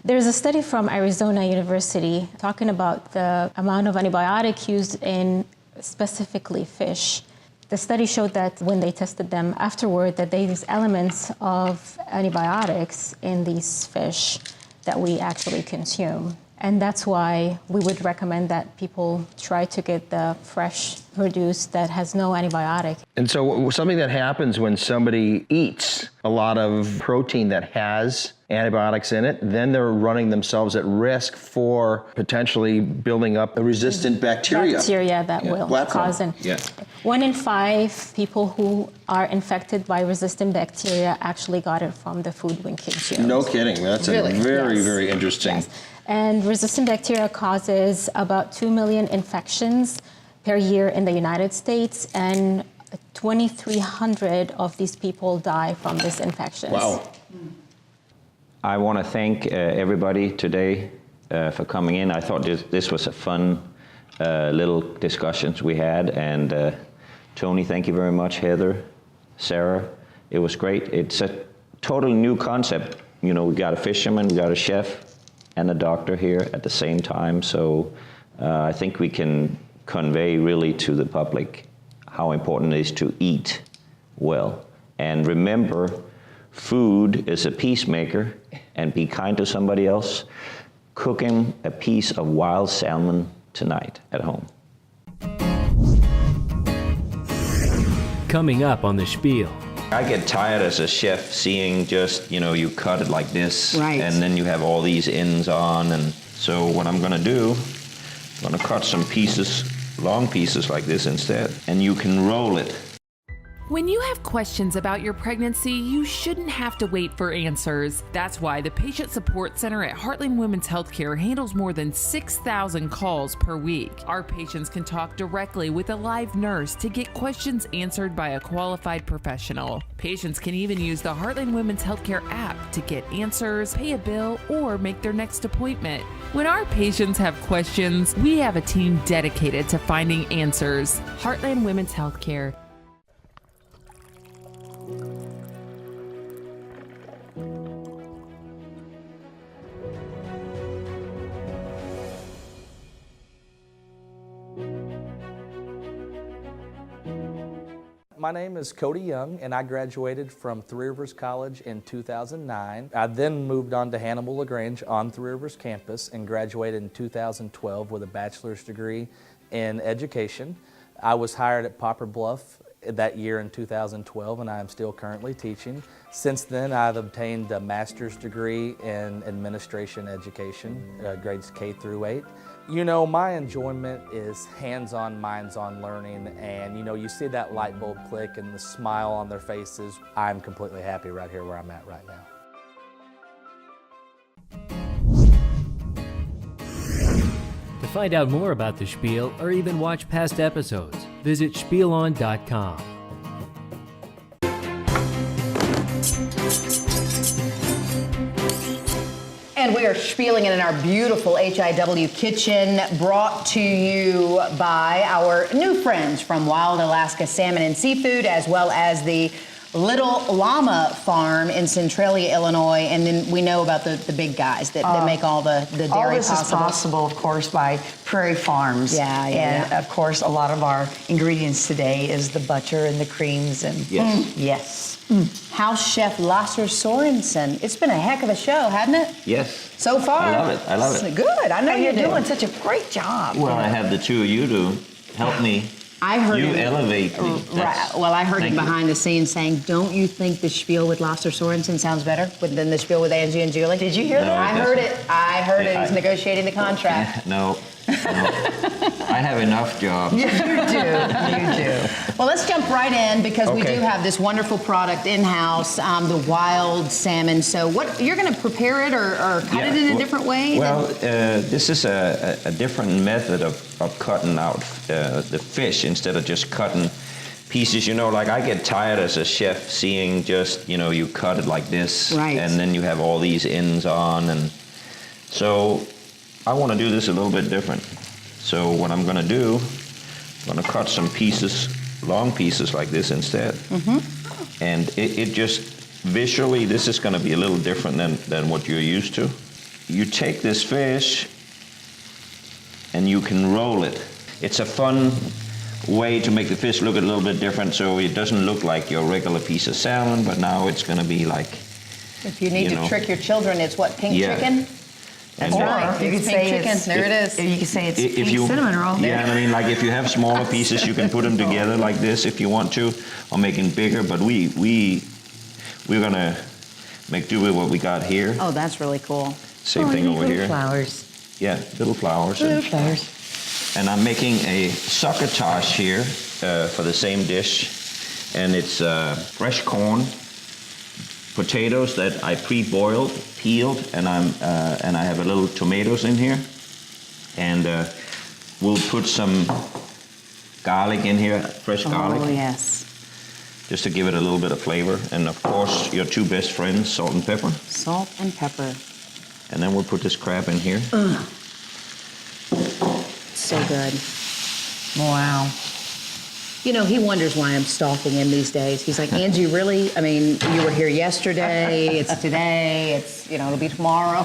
S20: There's a study from Arizona University talking about the amount of antibiotic used in specifically fish. The study showed that when they tested them afterward, that there is elements of antibiotics in these fish that we actually consume. And that's why we would recommend that people try to get the fresh produce that has no antibiotic.
S9: And so something that happens when somebody eats a lot of protein that has antibiotics in it, then they're running themselves at risk for potentially building up a resistant bacteria.
S20: Bacteria that will cause it.
S9: Yeah.
S20: 1 in 5 people who are infected by resistant bacteria actually got it from the food we consume.
S9: No kidding. That's
S20: Really?
S9: a very,
S20: Yes.
S9: very interesting.
S20: Yes. And resistant bacteria causes about 2 million infections per year in the United States, and 2,300 of these people die from these infections.
S8: Wow. I want to thank everybody today for coming in. I thought this was a fun little discussions we had. And Tony, thank you very much. Heather, Sarah, it was great. It's a totally new concept. You know, we got a fisherman, we got a chef, and a doctor here at the same time. So I think we can convey really to the public how important it is to eat well. And remember, food is a peacemaker, and be kind to somebody else. Cook him a piece of wild salmon tonight at home.
S4: Coming up on The Spiel.
S8: I get tired as a chef seeing just, you know, you cut it like this, and then you have all these ends on. And so what I'm gonna do, I'm gonna cut some pieces, long pieces like this instead, and you can roll it.
S7: When you have questions about your pregnancy, you shouldn't have to wait for answers. That's why the Patient Support Center at Heartland Women's Healthcare handles more than 6,000 calls per week. Our patients can talk directly with a live nurse to get questions answered by a qualified professional. Patients can even use the Heartland Women's Healthcare app to get answers, pay a bill, or make their next appointment. When our patients have questions, we have a team dedicated to finding answers. Heartland Women's Healthcare.
S19: My name is Cody Young, and I graduated from Three Rivers College in 2009. I then moved on to Hannibal LaGrange on Three Rivers campus and graduated in 2012 with a bachelor's degree in education. I was hired at Poplar Bluff that year in 2012, and I am still currently teaching. Since then, I've obtained a master's degree in administration education, grades K through 8. You know, my enjoyment is hands-on, minds-on learning, and you see that light bulb click and the smile on their faces. I'm completely happy right here where I'm at right now.
S4: To find out more about the Spiel or even watch past episodes, visit spielon.com.
S2: And we are spieling it in our beautiful HIW kitchen, brought to you by our new friends from Wild Alaska Salmon and Seafood, as well as the Little Llama Farm in Centralia, Illinois. And then we know about the big guys that make all the dairy
S3: all this
S2: possible.
S3: is possible, of course, by Prairie Farms. And of course, a lot of our ingredients today is the butter and the creams and yes.
S2: House Chef Lasse Sorensen. It's been a heck of a show, hasn't it?
S8: Yes.
S2: So far.
S8: I love it. I love it.
S2: Good. I know
S3: you're
S2: you do.
S3: doing such a great job.
S8: Well, I have the two of you to help me.
S2: I heard
S8: you
S2: him,
S8: elevate me.
S2: Right. Well, I heard him
S8: Thank you.
S2: behind the scenes saying, "Don't you think the spiel with Lasse Sorensen sounds better than the spiel with Angie and Julie?" Did you hear that? I heard it. I heard it. He's negotiating the contract.
S8: No. I have enough jobs.
S2: You do. Well, let's jump right in because we do have this wonderful product in-house, the wild salmon. So what, you're going to prepare it or cut it in a different way?
S8: Well, this is a different method of cutting out the fish instead of just cutting pieces. Like I get tired as a chef seeing just, you cut it like this.
S2: Right.
S8: And then you have all these ends on. And so I want to do this a little bit different. So what I'm going to do, I'm going to cut some pieces, long pieces like this instead. And it just, visually, this is going to be a little different than what you're used to. You take this fish and you can roll it. It's a fun way to make the fish look a little bit different, so it doesn't look like your regular piece of salmon, but now it's going to be like,
S2: if you need to trick your children, it's what, pink chicken?
S8: That's
S2: right. You could say chicken. There it is.
S3: You could say it's pink cinnamon roll.
S8: Yeah, and I mean, like if you have smaller pieces, you can put them together like this if you want to, or make it bigger. But we're gonna make do with what we got here.
S2: Oh, that's really cool.
S8: Same thing over here.
S3: Flowers.
S8: Yeah, little flowers.
S3: Little flowers.
S8: And I'm making a succotash here for the same dish, and it's fresh corn, potatoes that I pre-boiled, peeled, and I have a little tomatoes in here, and we'll put some garlic in here, fresh garlic.
S3: Oh yes.
S8: Just to give it a little bit of flavor, and of course your two best friends, salt and pepper.
S2: Salt and pepper.
S8: And then we'll put this crab in here.
S2: So good.
S3: Wow.
S2: He wonders why I'm stalking him these days. He's like, Angie, really? I mean, you were here yesterday, it's today, it'll be tomorrow.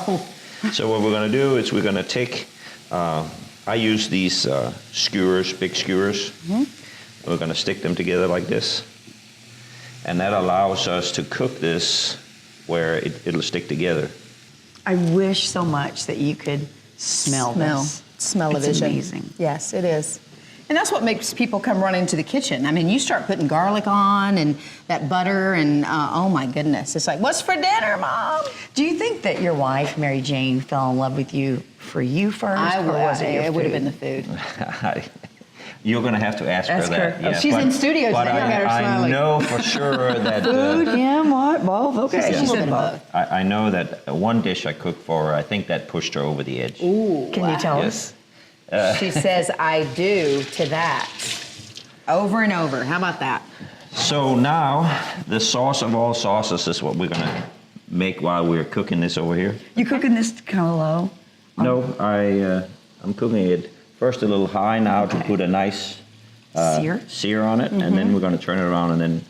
S8: So what we're going to do is we're going to take, I use these skewers, big skewers. We're going to stick them together like this. And that allows us to cook this where it'll stick together.
S3: I wish so much that you could smell this.
S2: Smell-o-vision.
S3: It's amazing.
S2: Yes, it is. And that's what makes people come running to the kitchen. I mean, you start putting garlic on and that butter and, oh my goodness. It's like, what's for dinner, Mom?
S3: Do you think that your wife, Mary Jane, fell in love with you for you first?
S2: Or
S3: was it your
S2: would have
S3: food?
S2: been the food.
S8: You're going to have to ask her
S3: Ask
S8: that.
S3: her. Oh, she's in studio
S8: but
S3: today.
S8: I know for sure that
S3: Food, him, what, both? Okay.
S2: She said both.
S8: I know that one dish I cooked for her, I think that pushed her over the edge.
S2: Ooh.
S3: Can you tell
S8: Yes.
S3: us?
S2: She says, I do to that. Over and over. How about that?
S8: So now, the sauce of all sauces is what we're going to make while we're cooking this over here.
S3: You cooking this kind of low?
S8: No, I'm cooking it first a little high now to put a nice sear on it, and then we're going to turn it around and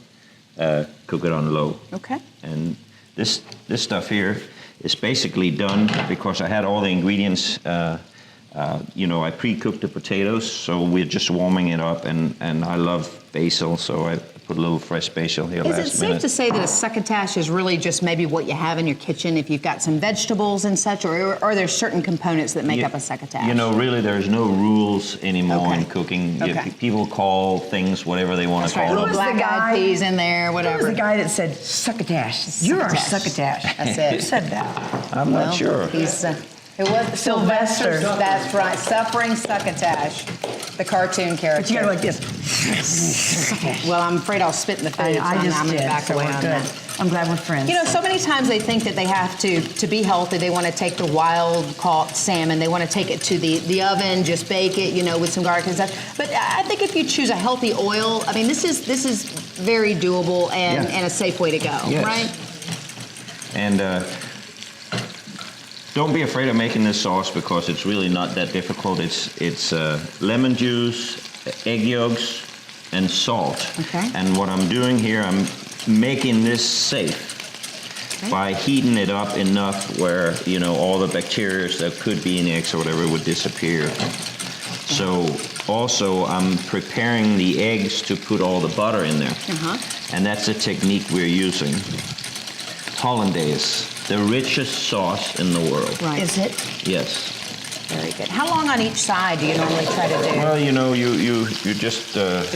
S8: then cook it on low.
S2: Okay.
S8: And this stuff here is basically done because I had all the ingredients. I pre-cooked the potatoes, so we're just warming it up, and I love basil, so I put a little fresh basil here
S2: Is
S8: last
S2: it safe
S8: minute.
S2: to say that a succotash is really just maybe what you have in your kitchen if you've got some vegetables and such, or are there certain components that make up a succotash?
S8: Really, there's no rules anymore in cooking.
S2: Okay.
S8: People call things whatever they want to call
S2: Little
S8: them.
S2: black-eyed peas in there, whatever.
S3: Who was the guy that said succotash? You're our succotash.
S2: That's it.
S3: Who said that?
S8: I'm not sure.
S2: He's, it was
S3: Sylvester.
S2: That's right. Suffering Succotash, the cartoon character.
S3: But you gotta go like this.
S2: Well, I'm afraid I'll spit in the food.
S3: I
S2: so
S3: just
S2: I'm going to
S3: did,
S2: back
S3: so
S2: away
S3: we're
S2: on
S3: good.
S2: that.
S3: I'm glad we're friends.
S2: So many times they think that they have to be healthy, they want to take the wild caught salmon, they want to take it to the oven, just bake it, with some garlic and stuff. But I think if you choose a healthy oil, I mean, this is very doable and a safe way to go,
S8: Yes.
S2: right?
S8: And don't be afraid of making this sauce because it's really not that difficult. It's lemon juice, egg yolks, and salt.
S2: Okay.
S8: And what I'm doing here, I'm making this safe by heating it up enough where all the bacteria that could be in eggs or whatever would disappear. So also I'm preparing the eggs to put all the butter in there. And that's a technique we're using. Hollandaise, the richest sauce in the world.
S2: Right.
S3: Is it?
S8: Yes.
S2: Very good. How long on each side do you normally try to do?
S8: Well, you just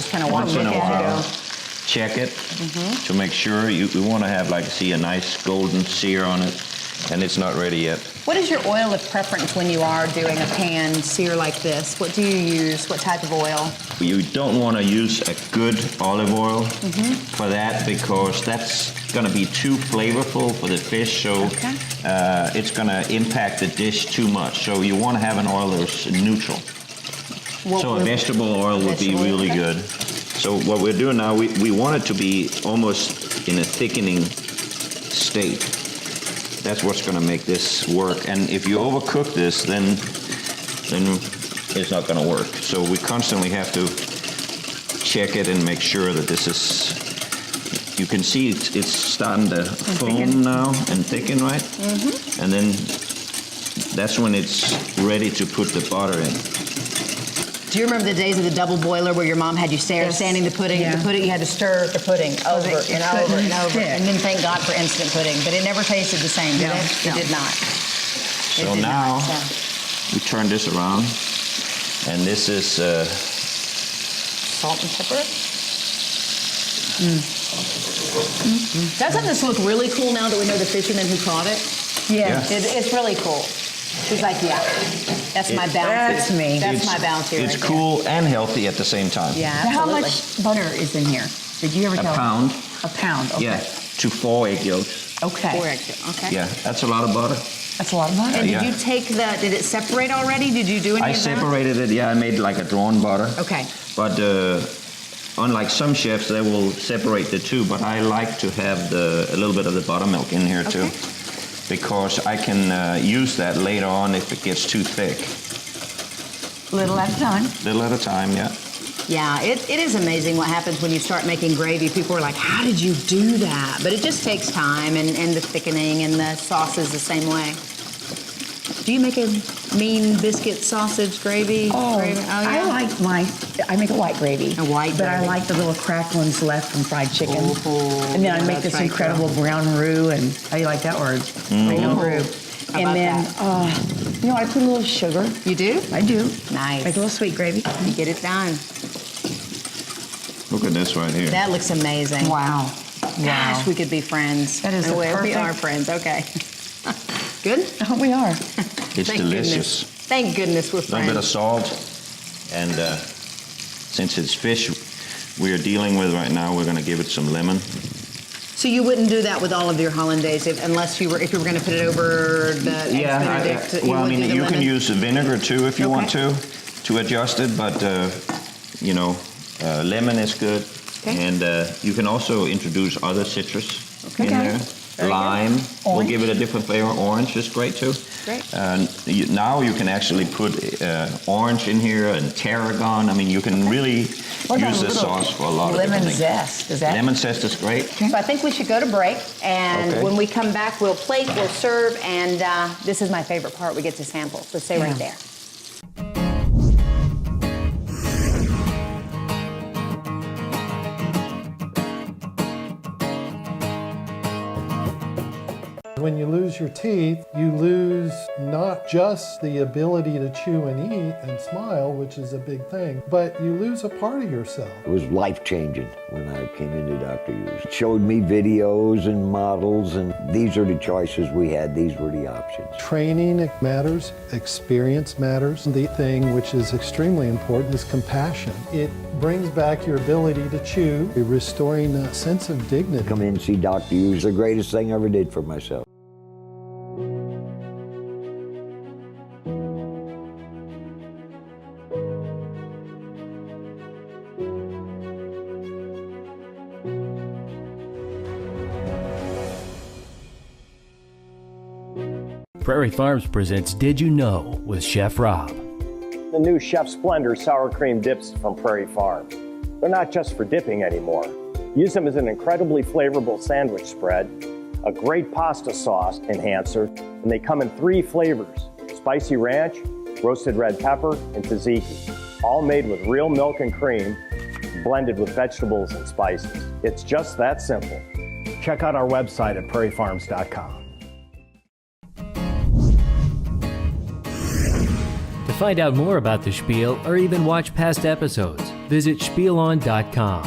S2: kind of
S8: once in a while
S2: it.
S8: check it to make sure. We want to have a nice golden sear on it, and it's not ready yet.
S2: What is your oil of preference when you are doing a pan sear like this? What do you use? What type of oil?
S8: You don't want to use a good olive oil for that because that's going to be too flavorful for the fish, so it's going to impact the dish too much. So you want to have an oil that's neutral. So a vegetable oil would be really good. So what we're doing now, we want it to be almost in a thickening state. That's what's going to make this work. And if you overcook this, then it's not going to work. So we constantly have to check it and make sure that this is. You can see it's starting to foam now and thicken, right? And then that's when it's ready to put the butter in.
S2: Do you remember the days of the double boiler where your mom had you standing the pudding?
S3: Yeah.
S2: The pudding, you had to stir the pudding over and over and over.
S3: stick.
S2: And then thank God for instant pudding. But it never tasted the same, did it?
S3: No.
S2: It did not.
S8: So now we turn this around, and this is
S2: Salt and pepper. Doesn't this look really cool now that we know the fisherman who caught it?
S3: Yeah.
S2: It's really cool. He's like, yeah, that's my bounty.
S3: That's me.
S2: That's my bounty.
S8: It's
S2: right there.
S8: cool and healthy at the same time.
S2: Yeah,
S3: Now, how
S2: absolutely.
S3: much butter is in here? Did you ever
S8: A
S3: tell?
S8: pound.
S3: A pound. Okay.
S8: Yeah, to 4 egg yolks.
S3: Okay.
S2: 4 eggs. Okay.
S8: Yeah, that's a lot of butter.
S3: That's a lot of butter.
S2: And
S8: Yeah.
S2: did you take did it separate already? Did you do any
S8: I
S2: of that?
S8: separated it. Yeah, I made like a drawn butter.
S2: Okay.
S8: But unlike some chefs, they will separate the two. But I like to have a little bit of the buttermilk in here too, because I can use that later on if it gets too thick.
S3: Little at a time.
S8: Little at a time, yeah.
S2: Yeah, it is amazing what happens when you start making gravy. People are like, how did you do that? But it just takes time and the thickening, and the sauce is the same way. Do you make a mean biscuit sausage gravy? Gravy?
S3: I like I make a white gravy.
S2: A white
S3: But I
S2: gravy.
S3: like the little cracklings left from fried chicken.
S2: Oh,
S3: and then I make
S2: that's
S3: this
S2: right,
S3: incredible brown roux, and how do you like that word? Brown roux.
S2: How
S3: And
S2: about
S3: then,
S2: that?
S3: I put a little sugar.
S2: You do?
S3: I do.
S2: Nice.
S3: Make a little sweet gravy.
S2: You get it done.
S8: Look at this right here.
S2: That looks amazing.
S3: Wow.
S2: Gosh, we could be friends.
S3: That is
S2: No
S3: the
S2: way, we
S3: perfect-
S2: are friends. Okay. Good?
S3: I hope we are.
S8: It's
S2: Thank
S8: delicious.
S2: Goodness. Thank goodness we're
S8: A little bit of
S2: friends.
S8: salt and since it's fish we're dealing with right now, we're going to give it some lemon.
S2: So you wouldn't do that with all of your hollandaise if you were going to put it over the eggs Benedict?
S8: Well, I mean, you can use vinegar too if you want to adjust it, but you know, lemon is good, and you can also introduce other citrus in there. Lime will give it a different flavor. Orange is great too. Great. Now you can actually put orange in here and tarragon. I mean, you can really use this sauce for a lot of different things.
S2: Lemon zest. Is that?
S8: Lemon zest is great.
S2: So I think we should go to break, and when we come back, we'll plate, we'll serve, and this is my favorite part. We get to sample. So stay right there.
S21: When you lose your teeth, you lose not just the ability to chew and eat and smile, which is a big thing, but you lose a part of yourself.
S22: It was life-changing when I came into Dr. Hughes. It showed me videos and models, and these are the choices we had. These were the options.
S21: Training matters, experience matters. The thing which is extremely important is compassion. It brings back your ability to chew, restoring a sense of dignity.
S22: Come in and see Dr. Hughes, the greatest thing I ever did for myself.
S4: Prairie Farms presents Did You Know with Chef Rob.
S23: The new Chef Splendor sour cream dips from Prairie Farms. They're not just for dipping anymore. Use them as an incredibly flavorful sandwich spread, a great pasta sauce enhancer, and they come in 3 flavors: spicy ranch, roasted red pepper, and tzatziki. All made with real milk and cream, blended with vegetables and spices. It's just that simple. Check out our website at prairiefarms.com.
S4: To find out more about the Spiel or even watch past episodes, visit spielon.com.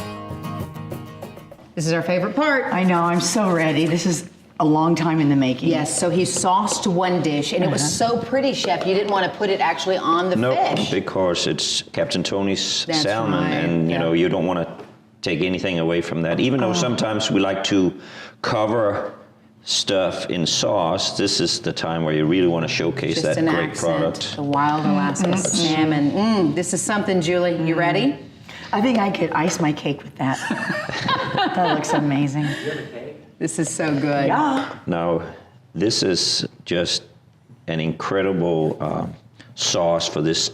S2: This is our favorite part.
S3: I know, I'm so ready. This is a long time in the making.
S2: Yes, so he sauced one dish, and it was so pretty, Chef, you didn't want to put it actually on the fish.
S8: No, because it's Captain Tony's
S2: That's
S8: salmon,
S2: right,
S8: and you know, you don't want to take anything away from that. Even though sometimes we like to cover stuff in sauce, this is the time where you really want to showcase
S2: Just
S8: that
S2: an
S8: great
S2: accent,
S8: product.
S2: the wild Alaska salmon. This is something, Julie. You ready?
S3: I think I could ice my cake with that. That looks amazing.
S2: This is so good.
S3: Yeah.
S8: Now, this is just an incredible sauce for this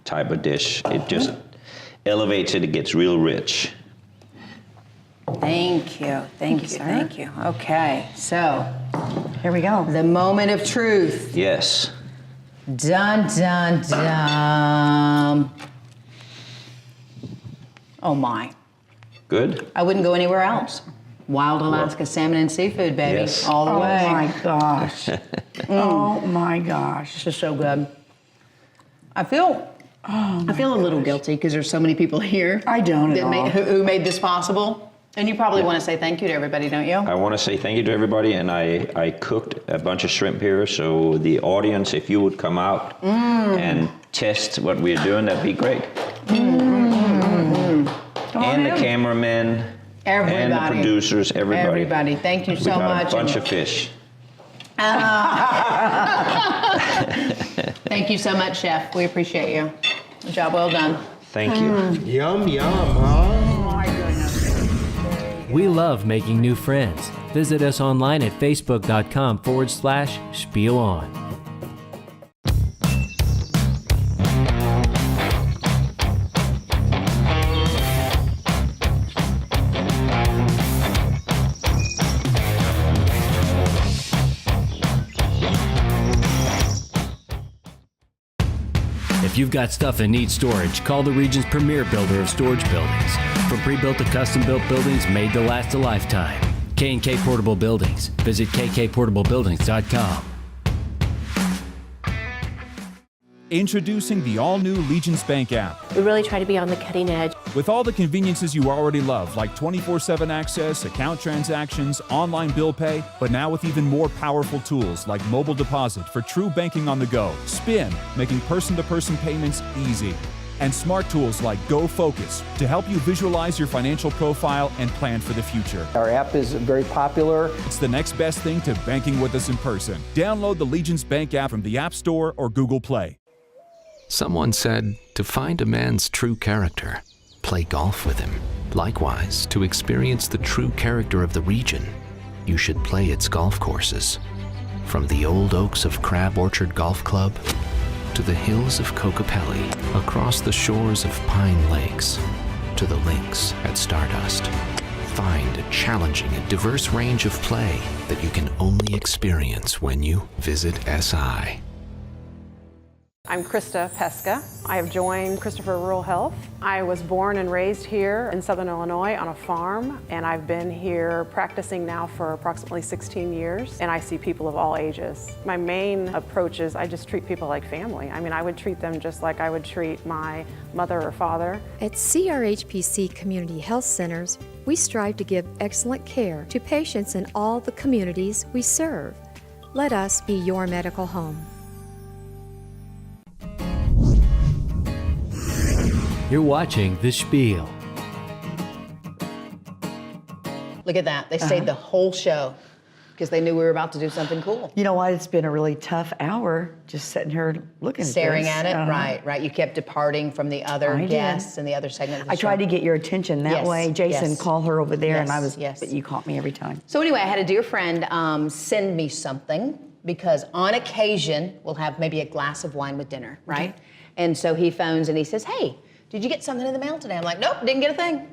S8: type of dish. It just elevates it. It gets real rich.
S2: Thank you. Thank you. Okay, so
S3: here we go.
S2: The moment of truth.
S8: Yes.
S2: Dun, dun, dun. Oh my.
S8: Good?
S2: I wouldn't go anywhere else. Wild Alaska salmon and seafood, baby.
S8: Yes.
S2: All the way.
S3: Oh my gosh. Oh my gosh.
S2: This is so good. I feel a little guilty because there's so many people here.
S3: I don't at all.
S2: Who made this possible. And you probably want to say thank you to everybody, don't you?
S8: I want to say thank you to everybody, and I cooked a bunch of shrimp here, so the audience, if you would come out and test what we're doing, that'd be great. And the cameramen, and the producers, everybody.
S2: Everybody, thank you so much.
S8: We got a bunch of fish.
S2: Thank you so much, Chef. We appreciate you. Job well done.
S8: Thank you.
S9: Yum, yum, huh?
S4: We love making new friends. Visit us online at facebook.com/SpielOn. If you've got stuff that needs storage, call the region's premier builder of storage buildings. From pre-built to custom-built buildings made to last a lifetime. K&K Portable Buildings. Visit kkportablebuildings.com.
S24: Introducing the all-new Legence Bank app.
S25: We really try to be on the cutting edge.
S24: With all the conveniences you already love, like 24/7 access, account transactions, online bill pay, but now with even more powerful tools like mobile deposit for true banking on the go. Spin, making person-to-person payments easy. and smart tools like Go Focus to help you visualize your financial profile and plan for the future.
S1: Our app is very popular.
S24: It's the next best thing to banking with us in person. Download the Legence Bank app from the App Store or Google Play.
S5: Someone said, to find a man's true character, play golf with him. Likewise, to experience the true character of the region, you should play its golf courses. From the old oaks of Crab Orchard Golf Club to the hills of Kokopelli, across the shores of Pine Lakes to the links at Stardust. Find a challenging and diverse range of play that you can only experience when you visit SI.
S6: I'm Krista Pesca. I have joined Christopher Rural Health. I was born and raised here in Southern Illinois on a farm, and I've been here practicing now for approximately 16 years, and I see people of all ages. My main approach is I just treat people like family. I mean, I would treat them just like I would treat my mother or father.
S10: At CRHPC Community Health Centers, we strive to give excellent care to patients in all the communities we serve. Let us be your medical home.
S4: You're watching The Spiel.
S2: Look at that. They stayed the whole show because they knew we were about to do something cool.
S3: You know what? It's been a really tough hour just sitting here looking
S2: Staring
S3: at
S2: at
S3: this.
S2: it, right. You kept departing from the other guests and the other segment of the
S3: I
S2: show.
S3: tried to get your attention that way. Jason, call her over there, and I was,
S2: yes.
S3: but you caught me every time.
S2: So anyway, I had a dear friend send me something because on occasion we'll have maybe a glass of wine with dinner, right?
S3: Okay.
S2: And so he phones and he says, hey, did you get something in the mail today? I'm like, nope, didn't get a thing.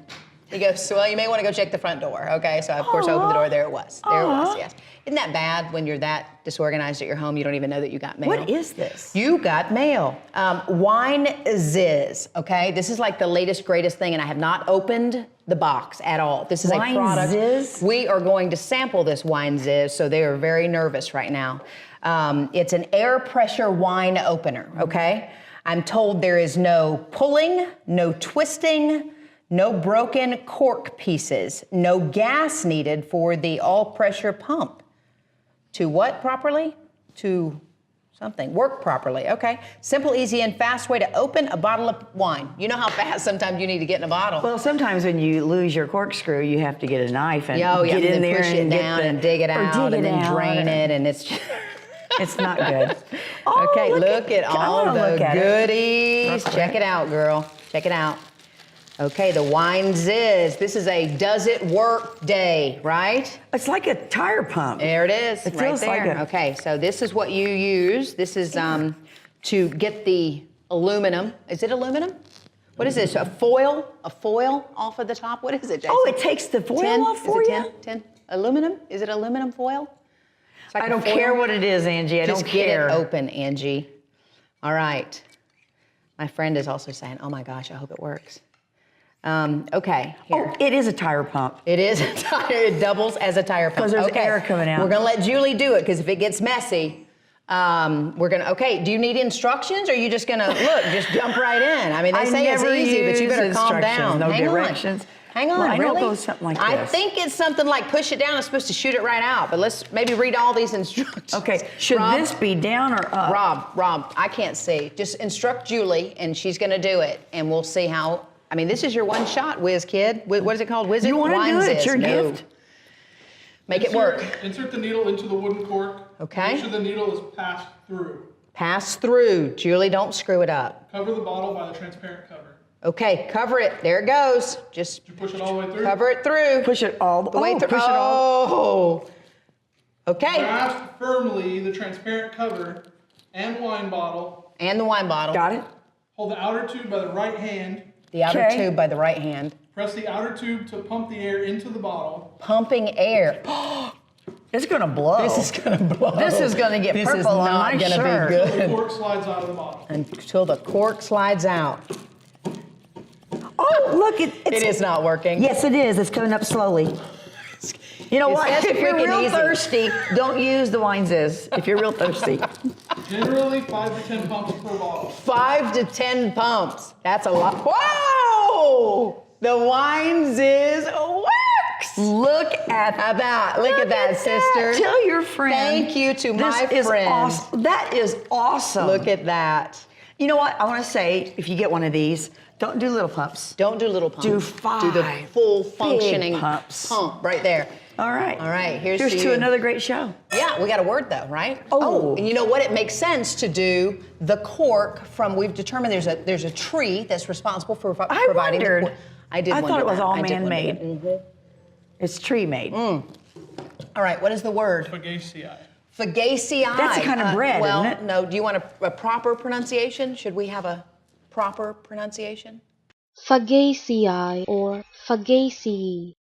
S2: He goes, well, you may want to go check the front door. Okay, so I, of course, opened the door. There it was. There it was, yes. Isn't that bad when you're that disorganized at your home, you don't even know that you got mail?
S3: What is this?
S2: You got mail. Wine Ziz, okay? This is like the latest, greatest thing, and I have not opened the box at all. This is
S3: Wine
S2: a product.
S3: Ziz?
S2: We are going to sample this Wine Ziz, so they are very nervous right now. It's an air pressure wine opener, okay? I'm told there is no pulling, no twisting, no broken cork pieces, no gas needed for the all-pressure pump. To what properly? To something. Work properly, okay. Simple, easy, and fast way to open a bottle of wine. You know how fast sometimes you need to get in a bottle.
S3: Well, sometimes when you lose your corkscrew, you have to get a knife and get in there
S2: push it
S3: and
S2: down and dig it out and then drain it, and it's just...
S3: It's not good.
S2: Okay, look at all the goodies.
S3: It.
S2: Check it out, girl. Check it out. Okay, the Wine Ziz. This is a does it work day, right?
S3: It's like a tire pump.
S2: There it is,
S3: It
S2: right
S3: feels
S2: there.
S3: like
S2: Okay, so this is what you use. This is to get the aluminum. Is it aluminum? What is this? A foil off of the top? What is it, Jason?
S3: Oh, it takes the foil off for you?
S2: Tin? Aluminum? Is it aluminum foil? Like
S3: I don't care what it is, Angie. I don't care.
S2: Just get it open, Angie. All right. My friend is also saying, oh my gosh, I hope it works. Okay, here.
S3: Oh, it is a tire pump.
S2: It is a tire, it doubles as a tire pump.
S3: Because there's air coming out.
S2: We're gonna let Julie do it, because if it gets messy, okay, do you need instructions, or are you just gonna, look, just jump right in? I mean, they say it's easy, but you better calm down.
S3: No
S2: Hang
S3: directions.
S2: Hang on,
S3: well, I know
S2: really?
S3: it goes something like
S2: I
S3: this.
S2: think it's something like push it down, it's supposed to shoot it right out, but let's maybe read all these instructions.
S3: Okay, should this be down or up?
S2: Rob, I can't see. Just instruct Julie, and she's gonna do it, and we'll see how, I mean, this is your one shot, whiz kid. What is it called, Wizard?
S3: You wanna do it, it's your gift.
S2: Make it work.
S11: Insert the needle into the wooden cork.
S2: Okay.
S11: Make sure the needle is passed through.
S2: Pass through. Julie, don't screw it up.
S11: Cover the bottle by the transparent cover.
S2: Okay, cover it. There it goes. Just
S11: push it all the way through.
S2: Cover it through.
S3: Push it all the way through.
S2: Push it all. Okay.
S11: Grasp firmly the transparent cover and wine bottle.
S2: And the wine bottle.
S3: Got it.
S11: Hold the outer tube by the right hand.
S2: The outer tube by the right hand.
S11: Press the outer tube to pump the air into the bottle.
S2: Pumping air.
S3: It's gonna blow.
S2: This is gonna blow.
S3: This is gonna get
S2: this
S3: purple
S2: is
S3: on
S2: not
S3: my
S2: gonna
S3: shirt.
S2: be good.
S11: Until the cork slides out of the bottle.
S2: Until the cork slides out.
S3: Oh, look,
S2: it is not working.
S3: Yes, it is. It's coming up slowly. You know what?
S2: It's
S3: If you're
S2: freaking
S3: real
S2: easy.
S3: thirsty, don't use the Wine Ziz. If you're real thirsty.
S11: Generally 5 to 10 pumps per bottle.
S2: 5 to 10 pumps. That's a lot. Whoa! The Wine Ziz works.
S3: Look at
S2: that. Look at that, sister.
S3: Tell your friend.
S2: Thank you to my
S3: This is
S2: friend.
S3: awesome. That is awesome.
S2: Look at that.
S3: You know what? I want to say, if you get one of these, don't do little pumps.
S2: Don't do little pumps.
S3: Do 5.
S2: Do the full functioning
S3: pumps.
S2: pump right there.
S3: All right.
S2: All right. Here's
S3: to another great show.
S2: Yeah, we got a word though, right?
S3: Oh.
S2: And you know what? It makes sense to do the cork from. We've determined there's a tree that's responsible for providing the cork. I
S3: thought it was all man-made. It's tree-made.
S2: All right. What is the word?
S11: Fagaceae.
S2: Fagaceae.
S3: That's a kind of bread,
S2: well,
S3: isn't it?
S2: no. Do you want a proper pronunciation? Should we have a proper pronunciation?
S25: Fagaceae or Fagaceae.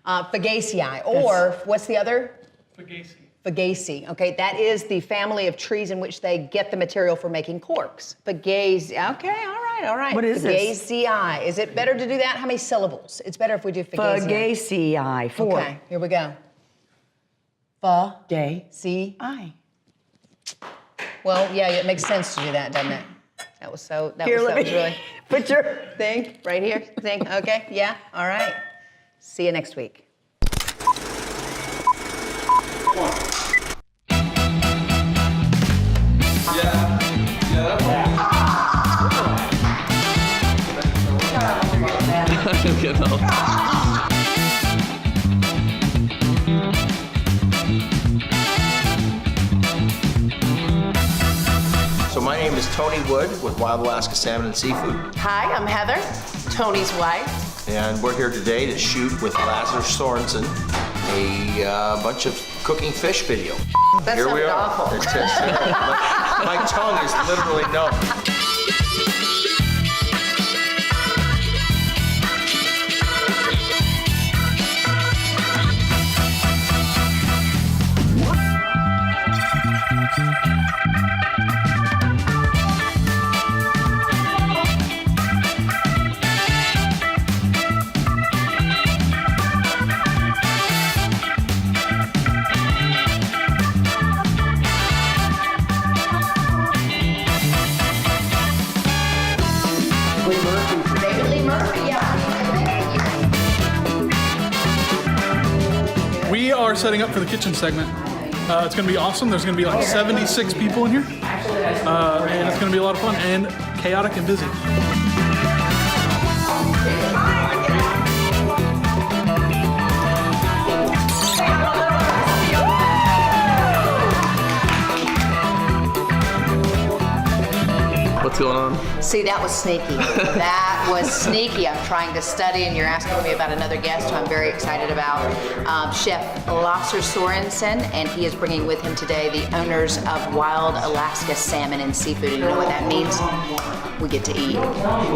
S2: Fagaceae. Or what's the other?
S11: Fagaceae.
S2: Fagaceae. Okay, that is the family of trees in which they get the material for making corks. Fagaceae. Okay, all right.
S3: What is this?
S2: Fagaceae. Is it better to do that? How many syllables? It's better if we do Fagaceae.
S3: Fagaceae. 4.
S2: Okay, here we go. Fagaceae. Well, yeah, it makes sense to do that, doesn't it? That was really.
S3: Put your
S2: thing right here. Thing. Okay. Yeah. All right. See you next week.
S9: So my name is Tony Wood with Wild Alaska Salmon and Seafood.
S18: Hi, I'm Heather, Tony's wife.
S9: And we're here today to shoot with Lazarus Sorensen a bunch of cooking fish video.
S18: That
S9: Here we
S18: sounded
S9: are.
S18: awful.
S9: My tongue is literally numb.
S11: We are setting up for the kitchen segment. It's going to be awesome. There's going to be like 76 people in here. And it's going to be a lot of fun and chaotic and busy.
S12: What's going on?
S2: See, that was sneaky. That was sneaky. I'm trying to study, and you're asking me about another guest who I'm very excited about, Chef Lazarus Sorensen, and he is bringing with him today the owners of Wild Alaska Salmon and Seafood. And you know what that means? We get to eat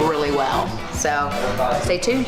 S2: really well. So, stay tuned.